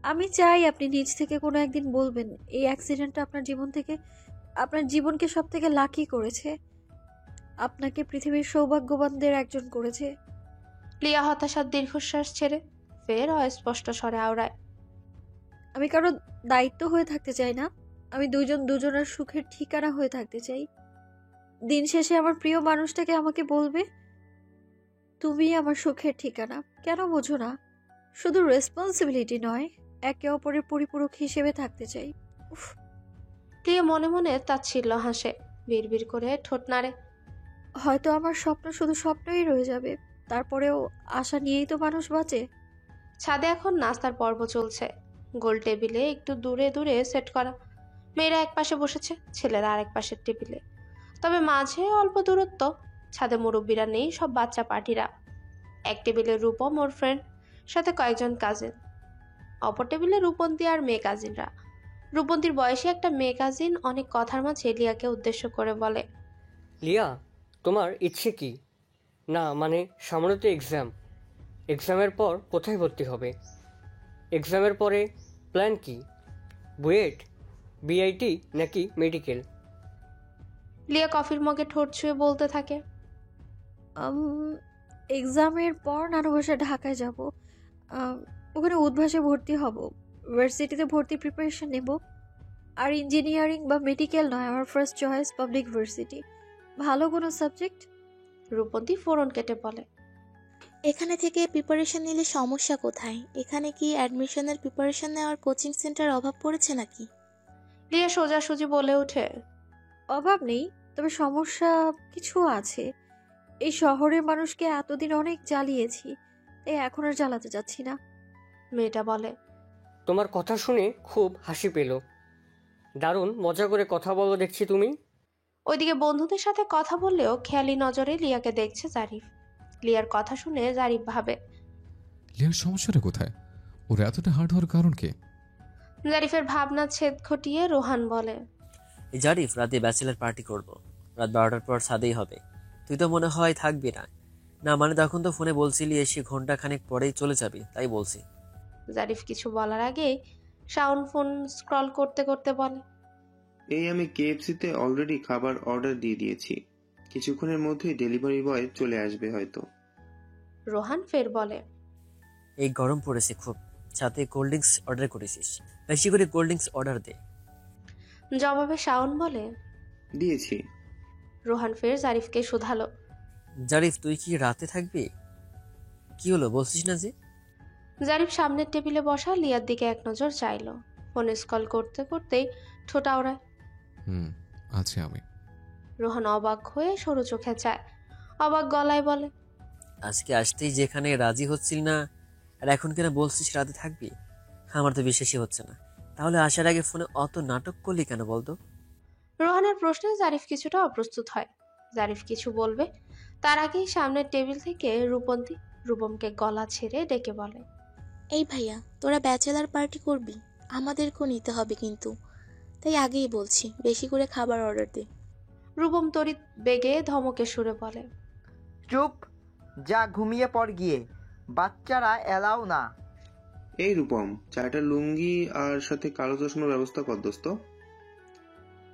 আমি চাই আপনি নিজ থেকে কোনো একদিন বলবেন এই অ্যাক্সিডেন্টটা আপনার জীবনকে সব থেকে লাকি করেছে, আপনাকে পৃথিবীর সৌভাগ্যবানদের একজন করেছে। লিয়া হতাশার দীর্ঘশ্বাস ছেড়ে ফের অস্পষ্ট স্বরে আওড়ায়, আমি কারো দায়িত্ব হয়ে থাকতে চাই না, আমি দুজনের সুখের ঠিকানা হয়ে থাকতে চাই। দিন শেষে আমার প্রিয় মানুষটাকে আমাকে বলবে তুমি আমার সুখের ঠিকানা। কেন বোঝো না? শুধু রেসপন্সিবিলিটি নয়, একে অপরের পরিপূরক হিসেবে থাকতে চাই। লিয়া মনে মনে তাচ্ছিল্য হাসে, বিড়বিড় করে ঠোঁট নাড়ে। হয়তো আমার স্বপ্ন শুধু স্বপ্নই রয়ে যাবে, তারপরেও আশা নিয়েই তো মানুষ বাঁচে। ছাদে এখন নাস্তার পর্ব চলছে। গোল টেবিলে একটু দূরে দূরে সেট করা। মেয়েরা এক পাশে বসেছে, ছেলেরা আরেক পাশের টেবিলে। তবে মাঝে অল্প দূরত্ব। ছাদে মুরব্বীরা নেই, সব বাচ্চা পার্টিরা। এক টেবিলে রূপম ওর ফ্রেন্ড, সাথে কয়েকজন কাজিন। অপর টেবিলে রূপন্তী আর মেয়ে কাজিনরা। রূপন্তীর বয়সী একটা মেয়ে কাজিন অনেক কথার মাঝে লিয়াকে উদ্দেশ্য করে বলে, লিয়া, তোমার ইচ্ছে কি? না মানে সামনে তো এক্সাম। এক্সামের পর কোথায় ভর্তি হবে? এক্সামের পরে প্ল্যান কি? বুয়েট, বিআইটি নাকি মেডিকেল? লিয়া কফির মগে ঠোঁট ছুঁয়ে বলতে থাকে, এক্সামের পর নানু বাসায় ঢাকায় যাব। ওখানে উদ্ভাসে ভর্তি হব, ভার্সিটিতে ভর্তি প্রিপারেশন নেব। আর ইঞ্জিনিয়ারিং বা মেডিকেল নয়, আমার ফার্স্ট চয়েস পাবলিক ভার্সিটি, ভালো কোনো সাবজেক্ট। রূপন্তী ফোড়ন কেটে বলে, এখানে থেকে প্রিপারেশন নিলে সমস্যা কোথায়? এখানে কি অ্যাডমিশনের প্রিপারেশন নেওয়ার কোচিং সেন্টার অভাব পড়েছে নাকি? লিয়া সোজাসুজি বলে ওঠে, অভাব নেই, তবে সমস্যা কিছু আছে। এই শহরের মানুষকে এতদিন অনেক জ্বালিয়েছি, তাই এখন আর জ্বালাতে যাচ্ছি না। মেয়েটা বলে, তোমার কথা শুনে খুব হাসি পেল। দারুণ মজা করে কথা বলো দেখছি তুমি। ওইদিকে বন্ধুদের সাথে কথা বললেও খেয়ালি নজরে লিয়াকে দেখছে জারিফ। লিয়ার কথা শুনে জারিফ ভাবে, লিয়ার সমস্যাটা কোথায়? ওর এতটা হার্ড হওয়ার কারণ কি? জারিফের ভাবনা ছেদ ঘটিয়ে রোহান বলে, এই জারিফ, রাতে ব্যাচেলার পার্টি করব। রাত 12টার পর ছাদেই হবে। তুই তো মনে হয় থাকবি না। না মানে তখন তো ফোনে বলছিলি এসে ঘন্টা খানেক পরেই চলে যাবি, তাই বলছি। জারিফ কিছু বলার আগেই শাওন ফোন স্ক্রল করতে করতে বলে, এই আমি কেএফসিতে অলরেডি খাবার অর্ডার দিয়ে দিয়েছি, কিছুক্ষণের মধ্যেই ডেলিভারি বয় চলে আসবে হয়তো। রোহান ফের বলে, এই গরম পড়েছে খুব, সাথে কোল্ড ড্রিঙ্কস অর্ডার করেছিস, বেশি করে কোল্ড ড্রিঙ্কস অর্ডার দে। জবাবে শাওন বলে, দিয়েছি। রোহান ফের জারিফকে শুধালো, জারিফ, তুই কি রাতে থাকবি? কি হলো বলছিস না যে? জারিফ সামনের টেবিলে বসা লিয়ার দিকে এক নজর চাইলো। ফোনে স্কল করতে করতেই ঠোঁট আওড়ায়। আছি আমি। রোহান অবাক হয়ে সরু চোখে চায়, অবাক গলায় বলে, আজকে আসতেই যেখানে রাজি হচ্ছিল না, আর এখন কেন বলছিস রাতে থাকবি? আমার তো বিশ্বাসই হচ্ছে না। তাহলে আসার আগে ফোনে অত নাটক করলি কেন বলতো? রোহানের প্রশ্নে জারিফ কিছুটা অপ্রস্তুত হয়। জারিফ কিছু বলবে তার আগেই সামনের টেবিল থেকে রূপন্তী রূপমকে গলা ছেড়ে ডেকে বলে, এই ভাইয়া, তোরা ব্যাচেলার পার্টি করবি? আমাদেরকেও নিতে হবে কিন্তু, তাই আগেই বলছি বেশি করে খাবার অর্ডার দে। রূপম তড়িৎ বেগে ধমকে সুরে বলে, চুপ, যা ঘুমিয়ে পড় গিয়ে, বাচ্চারা এলাও না। এই রূপম, চারটা লুঙ্গি আর সাথে কালো চশমার ব্যবস্থা কর দোস্ত।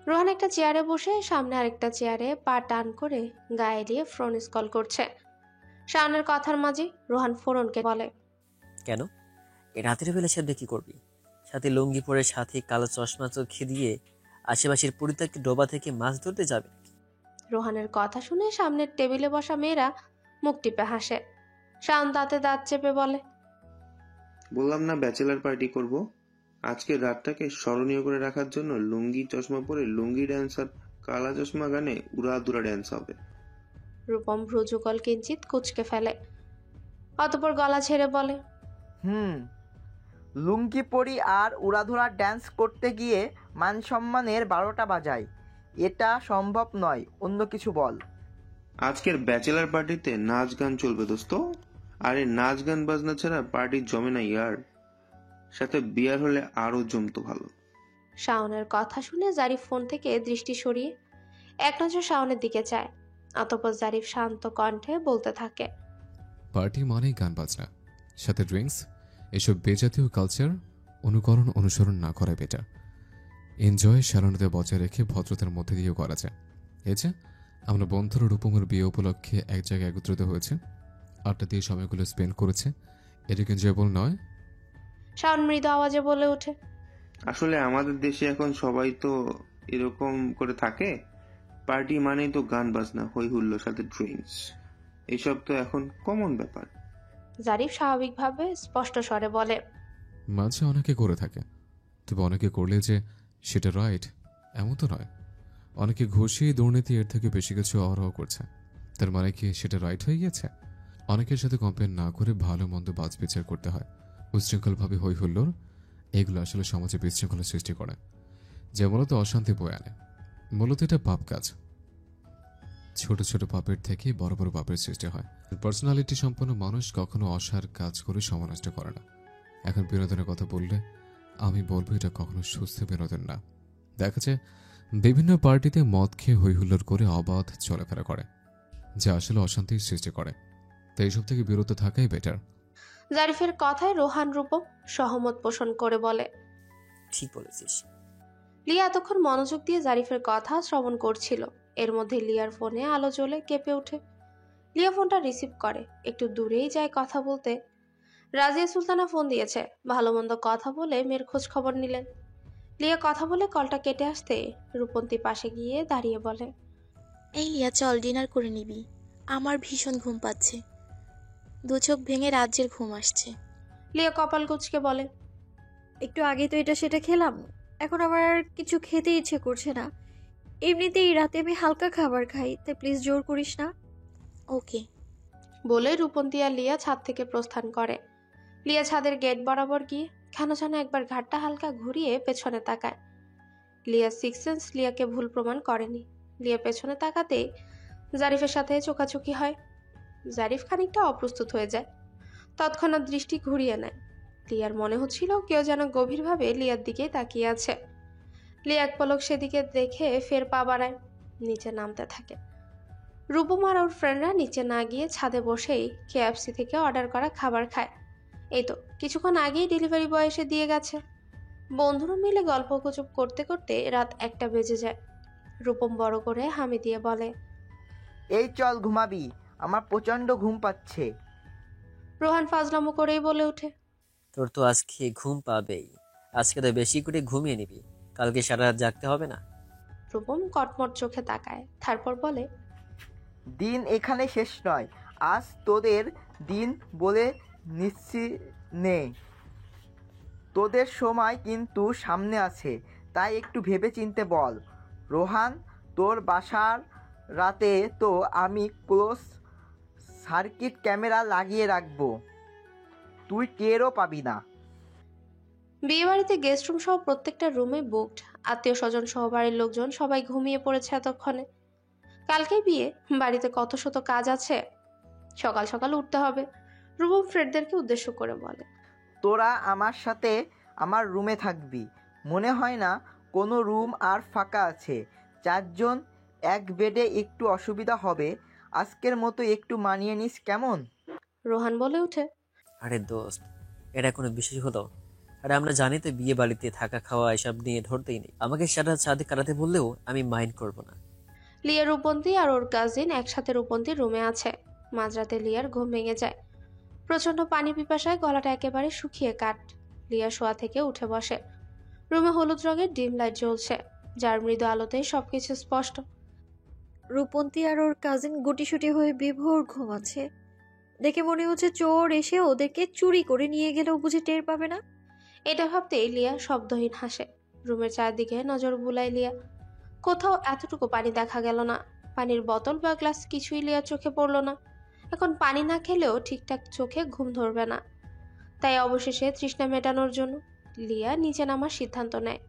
রোহান একটা চেয়ারে বসে সামনে আরেকটা চেয়ারে পা টান করে গায়ে দিয়ে ফোন স্কল করছে। শাওনের কথার মাঝে রোহান ফোরনকে বলে, কেন এই রাতের বেলা সাথে কি করবি? সাথে লুঙ্গি পরে, সাথে কালো চশমা চোখে দিয়ে আশেপাশের পরিত্যক্ত ডোবা থেকে মাছ ধরতে যাবে? রোহানের কথা শুনে সামনের টেবিলে বসা মেয়েরা মুখ টিপে হাসে। শাওন দাঁতে দাঁত চেপে বলে, বললাম না ব্যাচেলার পার্টি করব। আজকের রাতটাকে স্মরণীয় করে রাখার জন্য লুঙ্গি চশমা পরে লুঙ্গি ড্যান্স আর কালা চশমা গানে উড়াদুরা ড্যান্স হবে। রূপম ভ্রুযুগল কিঞ্চিত কুচকে ফেলে, অতঃপর গলা ছেড়ে বলে, লুঙ্গি পরি আর উড়াধুরা ড্যান্স করতে গিয়ে মান সম্মানের 12টা বাজায়, এটা সম্ভব নয়, অন্য কিছু বল। আজকের ব্যাচেলার পার্টিতে নাচ গান চলবে দোস্ত। আরে নাচ গান বাজনা ছাড়া পার্টি জমে না ইয়ার। সাথে বিয়ার হলে আরো জমতো ভালো। শাওনের কথা শুনে জারিফ ফোন থেকে দৃষ্টি সরিয়ে এক নজর শাওনের দিকে চায়। অতঃপর জারিফ শান্ত কণ্ঠে বলতে থাকে, পার্টি মানেই গান বাজনা, সাথে ড্রিঙ্কস। এসব বেজাতীয় কালচার অনুসরণ না করা বেটার। এনজয় সারানোতে বজায় রেখে ভদ্রতার মধ্যে দিয়েও করা যায়। এই যে আমরা বন্ধুরা রূপমের বিয়ে উপলক্ষে এক জায়গায় একত্রিত হয়েছে, আড্ডা দিয়ে সময়গুলো স্পেন্ড করেছে, এটা কি এনজয়েবল নয়? শাওন মৃদু আওয়াজে বলে ওঠে, আসলে আমাদের দেশে এখন সবাই তো এরকম করে থাকে। পার্টি মানেই তো গান বাজনা, হই হুল্লোর সাথে ড্রিঙ্কস, এইসব তো এখন কমন ব্যাপার। জারিফ স্বাভাবিকভাবে স্পষ্ট স্বরে বলে, মাঝে অনেকে করে থাকে, তবে অনেকে করলে যে সেটা রাইট এমন তো নয়। অনেকে ঘুষি দুর্নীতি এর থেকে বেশি কিছু অহরহ করছে, তার মানে কি সেটা রাইট হয়ে গেছে? অনেকের সাথে কম্পেয়ার না করে ভালো মন্দ বাজ বিচার করতে হয়। উচ্ছৃঙ্খলভাবে হই হুল্লোড় এগুলো আসলে সমাজে বিশৃঙ্খলা সৃষ্টি করে, যা মূলত অশান্তি বয়ে আনে। মূলত এটা পাপ কাজ। ছোট ছোট পাপের থেকে বড় বড় পাপের সৃষ্টি হয়। পার্সোনালিটি সম্পন্ন মানুষ কখনো অসার কাজ করে সময় নষ্ট করে না। এখন বিনোদনের কথা বললে আমি বলবো এটা কখনো সুস্থ বিনোদন না। দেখা যায় বিভিন্ন পার্টিতে মদ খেয়ে হৈহুল্লোড় করে অবাধ চলাফেরা করে, যা আসলে অশান্তির সৃষ্টি করে। তাই এইসব থেকে বিরত থাকাই বেটার। জারিফের কথায় রোহান রূপম সহমত পোষণ করে বলে, ঠিক বলেছিস। লিয়া এতক্ষণ মনোযোগ দিয়ে জারিফের কথা শ্রবণ করছিল। এর মধ্যে লিয়ার ফোনে আলো জ্বলে কেঁপে ওঠে। লিয়া ফোনটা রিসিভ করে, একটু দূরেই যায় কথা বলতে। রাজিয়া সুলতানা ফোন দিয়েছে, ভালো মন্দ কথা বলে মেয়ের খোঁজ খবর নিলেন। লিয়া কথা বলে কলটা কেটে আসতে রূপন্তী পাশে গিয়ে দাঁড়িয়ে বলে, এই লিয়া চল ডিনার করে নিবি, আমার ভীষণ ঘুম পাচ্ছে, দু চোখ ভেঙে রাজ্যের ঘুম আসছে। লিয়া কপাল কুঁচকে বলে, একটু আগে তো এটা সেটা খেলাম, এখন আমার আর কিছু খেতে ইচ্ছে করছে না। এমনিতেই রাতে আমি হালকা খাবার খাই, তাই প্লিজ জোর করিস না। ওকে। বলে রূপন্তী আর লিয়া ছাদ থেকে প্রস্থান করে। লিয়া ছাদের গেট বরাবর গিয়ে কেন যেন একবার ঘাটটা হালকা ঘুরিয়ে পেছনে তাকায়। লিয়া সিক্স সেন্স লিয়াকে ভুল প্রমাণ করেনি। লিয়া পেছনে তাকাতেই জারিফের সাথে চোকাচুকি হয়। জারিফ খানিকটা অপ্রস্তুত হয়ে যায়, তৎক্ষণাৎ দৃষ্টি ঘুরিয়ে নেয়। লিয়ার মনে হচ্ছিল কেউ যেন গভীরভাবে লিয়ার দিকে তাকিয়ে আছে। লিয়া এক পলক সেদিকে দেখে ফের পা বাড়ায়, নিচে নামতে থাকে। রূপম আর ওর ফ্রেন্ডরা নিচে না গিয়ে ছাদে বসেই KFC থেকে অর্ডার করা খাবার খায়। এই তো কিছুক্ষণ আগেই ডেলিভারি বয় এসে দিয়ে গেছে। বন্ধুরা মিলে গল্প গুজব করতে করতে রাত 1টা বেজে যায়। রূপম বড় করে হামি দিয়ে বলে, এই চল ঘুমাবি, আমার প্রচন্ড ঘুম পাচ্ছে। রোহান ফাজলামো করেই বলে ওঠে, তোর তো আজকে ঘুম পাবেই, আজকে তো বেশি করে ঘুমিয়ে নিবি, কালকে সারা রাত জাগতে হবে না। রূপম কটমট চোখে তাকায়, তারপর বলে, দিন এখানে শেষ নয়, আজ তোদের দিন বলে নিচ্ছি নে। তোদের সময় কিন্তু সামনে আছে, তাই একটু ভেবে চিনতে বল। রোহান, তোর বাসার রাতে তো আমি ক্লোজ সার্কিট ক্যামেরা লাগিয়ে রাখবো, তুই টেরও পাবি না। বিয়ে বাড়িতে গেস্ট রুম সহ প্রত্যেকটা রুমে বুকড। আত্মীয় স্বজন সহ বাড়ির লোকজন সবাই ঘুমিয়ে পড়েছে এতক্ষণে। কালকেই বিয়ে, বাড়িতে কত শত কাজ আছে, সকাল সকাল উঠতে হবে। রূপম ফ্রেন্ডদেরকে উদ্দেশ্য করে বলে, তোরা আমার সাথে আমার রুমে থাকবি, মনে হয় না কোনো রুম আর ফাঁকা আছে। 4 জন এক বেডে একটু অসুবিধা হবে, আজকের মতো একটু মানিয়ে নিস কেমন? রোহান বলে উঠে, আরে দোস্ত, এটা কোনো বিষয় হলো? আরে আমরা জানি তো বিয়ে বাড়িতে থাকা খাওয়া এসব নিয়ে ধরতেই নেই, আমাকে সারা ছাদে কাটাতে বললেও আমি মাইন্ড করব না। লিয়া রূপন্তী আর ওর কাজিন একসাথে রূপন্তীর রুমে আছে। মাঝরাতে লিয়ার ঘুম ভেঙে যায়। প্রচন্ড পানি পিপাসায় গলাটা একেবারে শুকিয়ে কাট। লিয়া শোয়া থেকে উঠে বসে। রুমে হলুদ রঙের ডিম লাইট জ্বলছে, যার মৃদু আলোতেই সবকিছু স্পষ্ট। রূপন্তী আর ওর কাজিন গুটিসুটি হয়ে বিভোর ঘুমাচ্ছে। দেখে মনে হচ্ছে চোর এসে ওদেরকে চুরি করে নিয়ে গেলেও বুঝে টের পাবে না। এটা ভাবতেই লিয়া শব্দহীন হাসে। রুমের চারদিকে নজর বুলায় লিয়া। কোথাও এতটুকু পানি দেখা গেল না। পানির বোতল বা গ্লাস কিছুই লিয়ার চোখে পড়ল না। এখন পানি না খেলেও ঠিকঠাক চোখে ঘুম ধরবে না। তাই অবশেষে তৃষ্ণা মেটানোর জন্য লিয়া নিচে নামার সিদ্ধান্ত নেয়।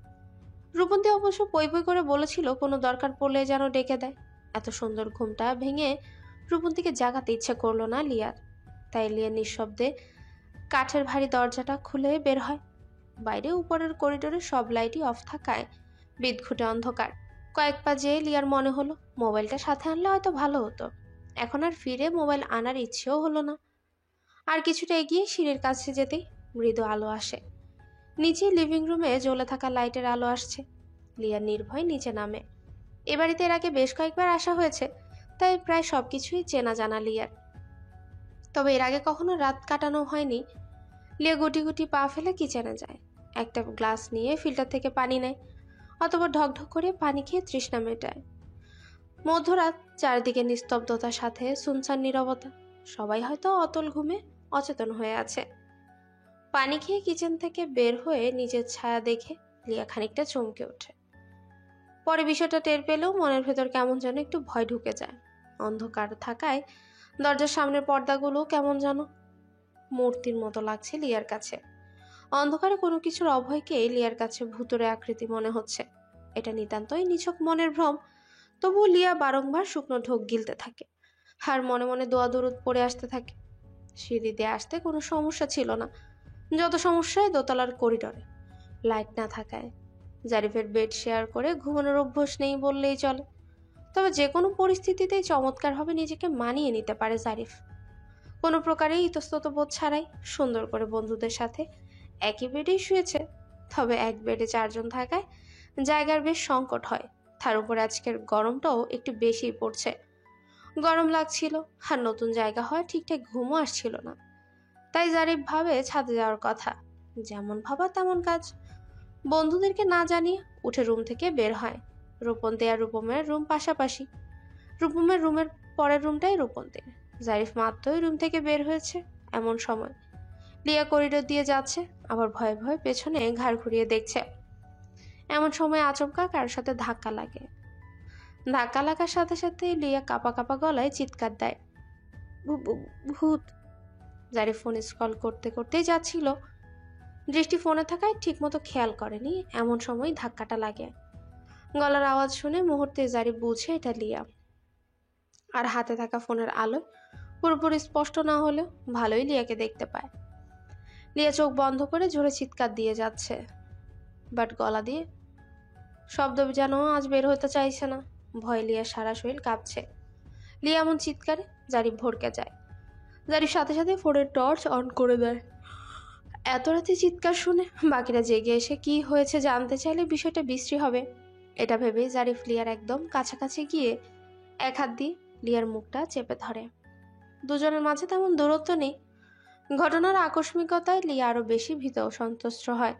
রূপন্তী অবশ্য পই পই করে বলেছিল কোনো দরকার পড়লে যেন ডেকে দেয়। এত সুন্দর ঘুমটা ভেঙে রূপন্তীকে জাগাতে ইচ্ছে করলো না লিয়ার। তাই লিয়া নিঃশব্দে কাঠের ভারী দরজাটা খুলে বের হয়। বাইরে উপরের করিডোরে সব লাইটই অফ থাকায় বিদঘুটে অন্ধকার। কয়েক পা যেয়ে লিয়ার মনে হলো মোবাইলটা সাথে আনলে হয়তো ভালো হতো। এখন আর ফিরে মোবাইল আনার ইচ্ছেও হলো না। আর কিছুটা এগিয়ে সিঁড়ির কাছে যেতেই মৃদু আলো আসে। নিচে লিভিং রুমে জ্বলে থাকা লাইটের আলো আসছে। লিয়া নির্ভয় নিচে নামে। এ বাড়িতে এর আগে বেশ কয়েকবার আসা হয়েছে, তাই প্রায় সবকিছুই চেনা জানা লিয়ার। তবে এর আগে কখনো রাত কাটানো হয়নি। লিয়া গুটি গুটি পা ফেলে কিচেনে যায়। একটা গ্লাস নিয়ে ফিল্টার থেকে পানি নেয়, অথবা ঢকঢক করে পানি খেয়ে তৃষ্ণা মেটায়। মধ্যরাত, চারদিকে নিস্তব্ধতার সাথে সুনসান নীরবতা। সবাই হয়তো অতল ঘুমে অচেতন হয়ে আছে। পানি খেয়ে কিচেন থেকে বের হয়ে নিজের ছায়া দেখে লিয়া খানিকটা চমকে ওঠে। পরে বিষয়টা টের পেলেও মনের ভেতর কেমন যেন একটু ভয় ঢুকে যায়। অন্ধকার থাকায় দরজার সামনের পর্দাগুলো কেমন যেন মূর্তির মতো লাগছে লিয়ার কাছে। অন্ধকারে কোনো কিছুর অভয়কে লিয়ার কাছে ভূতুরে আকৃতি মনে হচ্ছে। এটা নিতান্তই নিছক মনের ভ্রম। তবুও লিয়া বারংবার শুকনো ঢোক গিলতে থাকে, আর মনে মনে দোয়া দরুদ পড়ে আসতে থাকে। সিঁড়ি দিয়ে আসতে কোনো সমস্যা ছিল না, যত সমস্যায় দোতলার করিডরে লাইট না থাকায়। জারিফের বেড শেয়ার করে ঘুমানোর অভ্যাস নেই বললেই চলে, তবে যে কোনো পরিস্থিতিতেই চমৎকারভাবে নিজেকে মানিয়ে নিতে পারে জারিফ। কোনো প্রকারেই ইতস্তত বোধ ছাড়াই সুন্দর করে বন্ধুদের সাথে একই বেডেই শুয়েছে। তবে এক বেডে 4 জন থাকায় জায়গার বেশ সংকট হয়। তার উপরে আজকের গরমটাও একটু বেশিই পড়ছে। গরম লাগছিল, আর নতুন জায়গা হয় ঠিকঠাক ঘুমও আসছিল না। তাই জারিফ ভাবে ছাদে যাওয়ার কথা। যেমন ভাবা তেমন কাজ। বন্ধুদেরকে না জানিয়ে উঠে রুম থেকে বের হয়। রূপন্তী আর রূপমের রুম পাশাপাশি। রূপমের রুমের পরের রুমটাই রূপন্তীর। জারিফ মাত্রই রুম থেকে বের হয়েছে এমন সময় লিয়া করিডোর দিয়ে যাচ্ছে, আবার ভয়ে ভয়ে পেছনে ঘাড় ঘুরিয়ে দেখছে। এমন সময় আচমকা কারোর সাথে ধাক্কা লাগে। ধাক্কা লাগার সাথে সাথে লিয়া কাপা কাপা গলায় চিৎকার দেয়, ভূত। জারিফ ফোন স্ক্রল করতে করতেই যাচ্ছিল। দৃষ্টি ফোনে থাকায় ঠিকমতো খেয়াল করেনি, এমন সময় ধাক্কাটা লাগে। গলার আওয়াজ শুনে মুহূর্তে জারিফ বুঝে এটা লিয়া। আর হাতে থাকা ফোনের আলো পুরোপুরি স্পষ্ট না হলেও ভালোই লিয়াকে দেখতে পায়। লিয়া চোখ বন্ধ করে জোরে চিৎকার দিয়ে যাচ্ছে, বাট গলা দিয়ে শব্দ যেন আজ বের হতে চাইছে না। ভয় লিয়া সারা শরীর কাঁপছে। লিয়া এমন চিৎকারে জারিফ ভড়কে যায়। জারিফ সাথে সাথে ফোনের টর্চ অন করে দেয়। এত রাতে চিৎকার শুনে বাকিরা জেগে এসে কি হয়েছে জানতে চাইলে বিষয়টা বিশ্রী হবে, এটা ভেবেই জারিফ লিয়ার একদম কাছাকাছি গিয়ে এক হাত দিয়ে লিয়ার মুখটা চেপে ধরে। দুজনের মাঝে তেমন দূরত্ব নেই। ঘটনার আকস্মিকতায় লিয়া আরো বেশি ভীত ও সন্তুষ্ট হয়।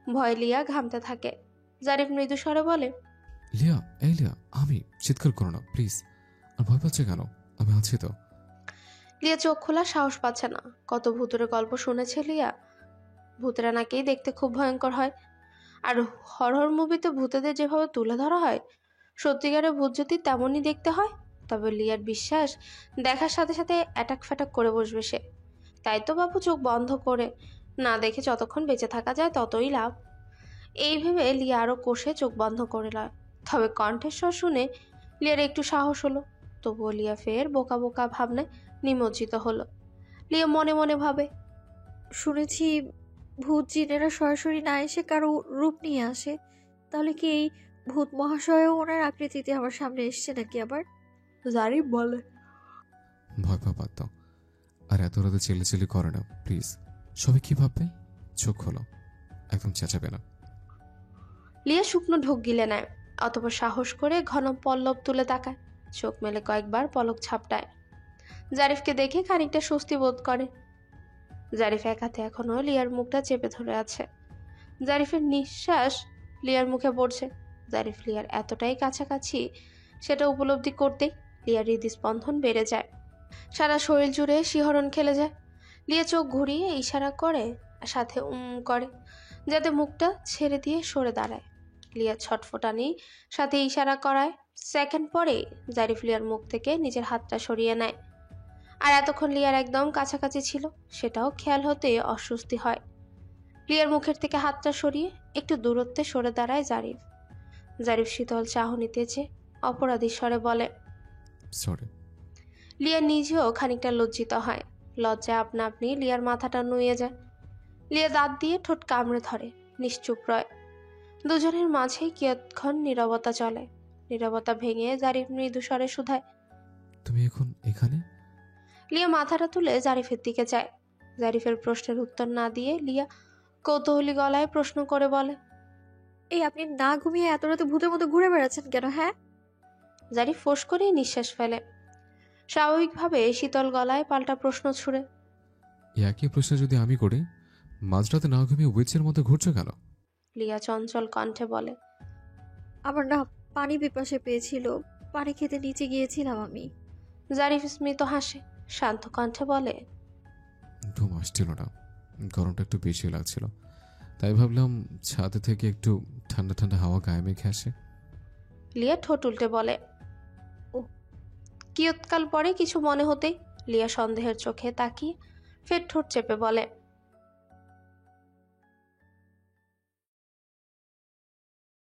ভয় লিয়া ঘামতে থাকে। জারিফ মৃদু স্বরে বলে, লিয়া, এই লিয়া, আমি চিৎকার করো না প্লিজ। আর ভয় পাচ্ছে কেন? আমি আছি তো। লিয়া চোখ খোলা সাহস পাচ্ছে না। কত ভূতের গল্প শুনেছে লিয়া। ভূতেরা নাকি দেখতে খুব ভয়ঙ্কর হয়, আর হরহর মুভিতে ভূতেদের যেভাবে তুলে ধরা হয়, সত্যিকারের ভূত যদি তেমনই দেখতে হয়, তবে লিয়ার বিশ্বাস দেখার সাথে সাথে অ্যাটাক ফ্যাটাক করে বসবে সে। তাই তো বাবু চোখ বন্ধ করে না দেখে যতক্ষণ বেঁচে থাকা যায় ততই লাভ। এই ভেবে লিয়া আরো কষে চোখ বন্ধ করে লয়। তবে কণ্ঠেশ্বর শুনে লিয়ার একটু সাহস হলো। তবুও লিয়া ফের বোকা বোকা ভাবনায় নিমজ্জিত হলো। লিয়া মনে মনে ভাবে, শুনেছি ভূত জিনেরা সরাসরি না এসে কারো রূপ নিয়ে আসে। তাহলে কি এই ভূত মহাশয়ও ওনার আকৃতিতে আমার সামনে এসছে নাকি আবার? জারিফ বলে, ভয় পাবার তো। আর এত রাতে চিল্লাচিল্লি করে না প্লিজ। সবাই কি ভাববে? চোখ খোলো, একদম চেঁচাবে না। লিয়া শুকনো ঢোক গিলে নেয়, অতপর সাহস করে ঘন পল্লব তুলে তাকায়। চোখ মেলে কয়েকবার পলক ঝাপটায়। জারিফকে দেখে খানিকটা স্বস্তি বোধ করে। জারিফ এক হাতে এখনো লিয়ার মুখটা চেপে ধরে আছে। জারিফের নিঃশ্বাস লিয়ার মুখে পড়ছে। জারিফ লিয়ার এতটাই কাছাকাছি সেটা উপলব্ধি করতেই লিয়ার হৃদস্পন্দন বেড়ে যায়। সারা শরীর জুড়ে শিহরণ খেলে যায়। লিয়া চোখ ঘুরিয়ে ইশারা করে, সাথে করে যাতে মুখটা ছেড়ে দিয়ে সরে দাঁড়ায়। লিয়া ছটফটানি সাথে ইশারা করায়। সেকেন্ড পরে জারিফ লিয়ার মুখ থেকে নিজের হাতটা সরিয়ে নেয়। আর এতক্ষণ লিয়ার একদম কাছাকাছি ছিল সেটাও খেয়াল হতে অস্বস্তি হয়। লিয়ার মুখের থেকে হাতটা সরিয়ে একটু দূরত্বে সরে দাঁড়ায় জারিফ। জারিফ শীতল চাহনিতে চেয়ে অপরাধী স্বরে বলে, সরি। লিয়া নিজেও খানিকটা লজ্জিত হয়। লজ্জায় আপনা আপনি লিয়ার মাথাটা নুয়ে যায়। লিয়া দাঁত দিয়ে ঠোঁট কামড়ে ধরে, নিশ্চুপ রয়। দুজনের মাঝেই কিয়ৎক্ষণ নীরবতা চলে। নীরবতা ভেঙে জারিফ মৃদু স্বরে শুধায়, তুমি এখন এখানে? লিয়া মাথাটা তুলে জারিফের দিকে যায়। জারিফের প্রশ্নের উত্তর না দিয়ে লিয়া কৌতূহলী গলায় প্রশ্ন করে বলে, এই আপনি না ঘুমিয়ে এত রাতে ভূতের মতো ঘুরে বেড়াচ্ছেন কেন? হ্যাঁ। জারিফ ফোঁস করেই নিঃশ্বাস ফেলে। স্বাভাবিকভাবে শীতল গলায় পাল্টা প্রশ্ন ছুড়ে, একই প্রশ্ন যদি আমি করি, মাঝরাতে না ঘুমিয়ে উইচের মতো ঘুরছো কেন? লিয়া চঞ্চল কণ্ঠে বলে, আমার না পানি পিপাসে পেয়েছিল, পানি খেতে নিচে গিয়েছিলাম আমি। জারিফ স্মিত হাসে, শান্ত কণ্ঠে বলে, ঘুম আসছিল না, গরমটা একটু বেশি লাগছিল, তাই ভাবলাম ছাদে থেকে একটু ঠান্ডা ঠান্ডা হাওয়া গায়ে মেখে আসে। লিয়া ঠোঁট উল্টে বলে, কিয়ৎকাল পরে কিছু মনে হতেই লিয়া সন্দেহের চোখে তাকিয়ে ফের ঠোঁট চেপে বলে,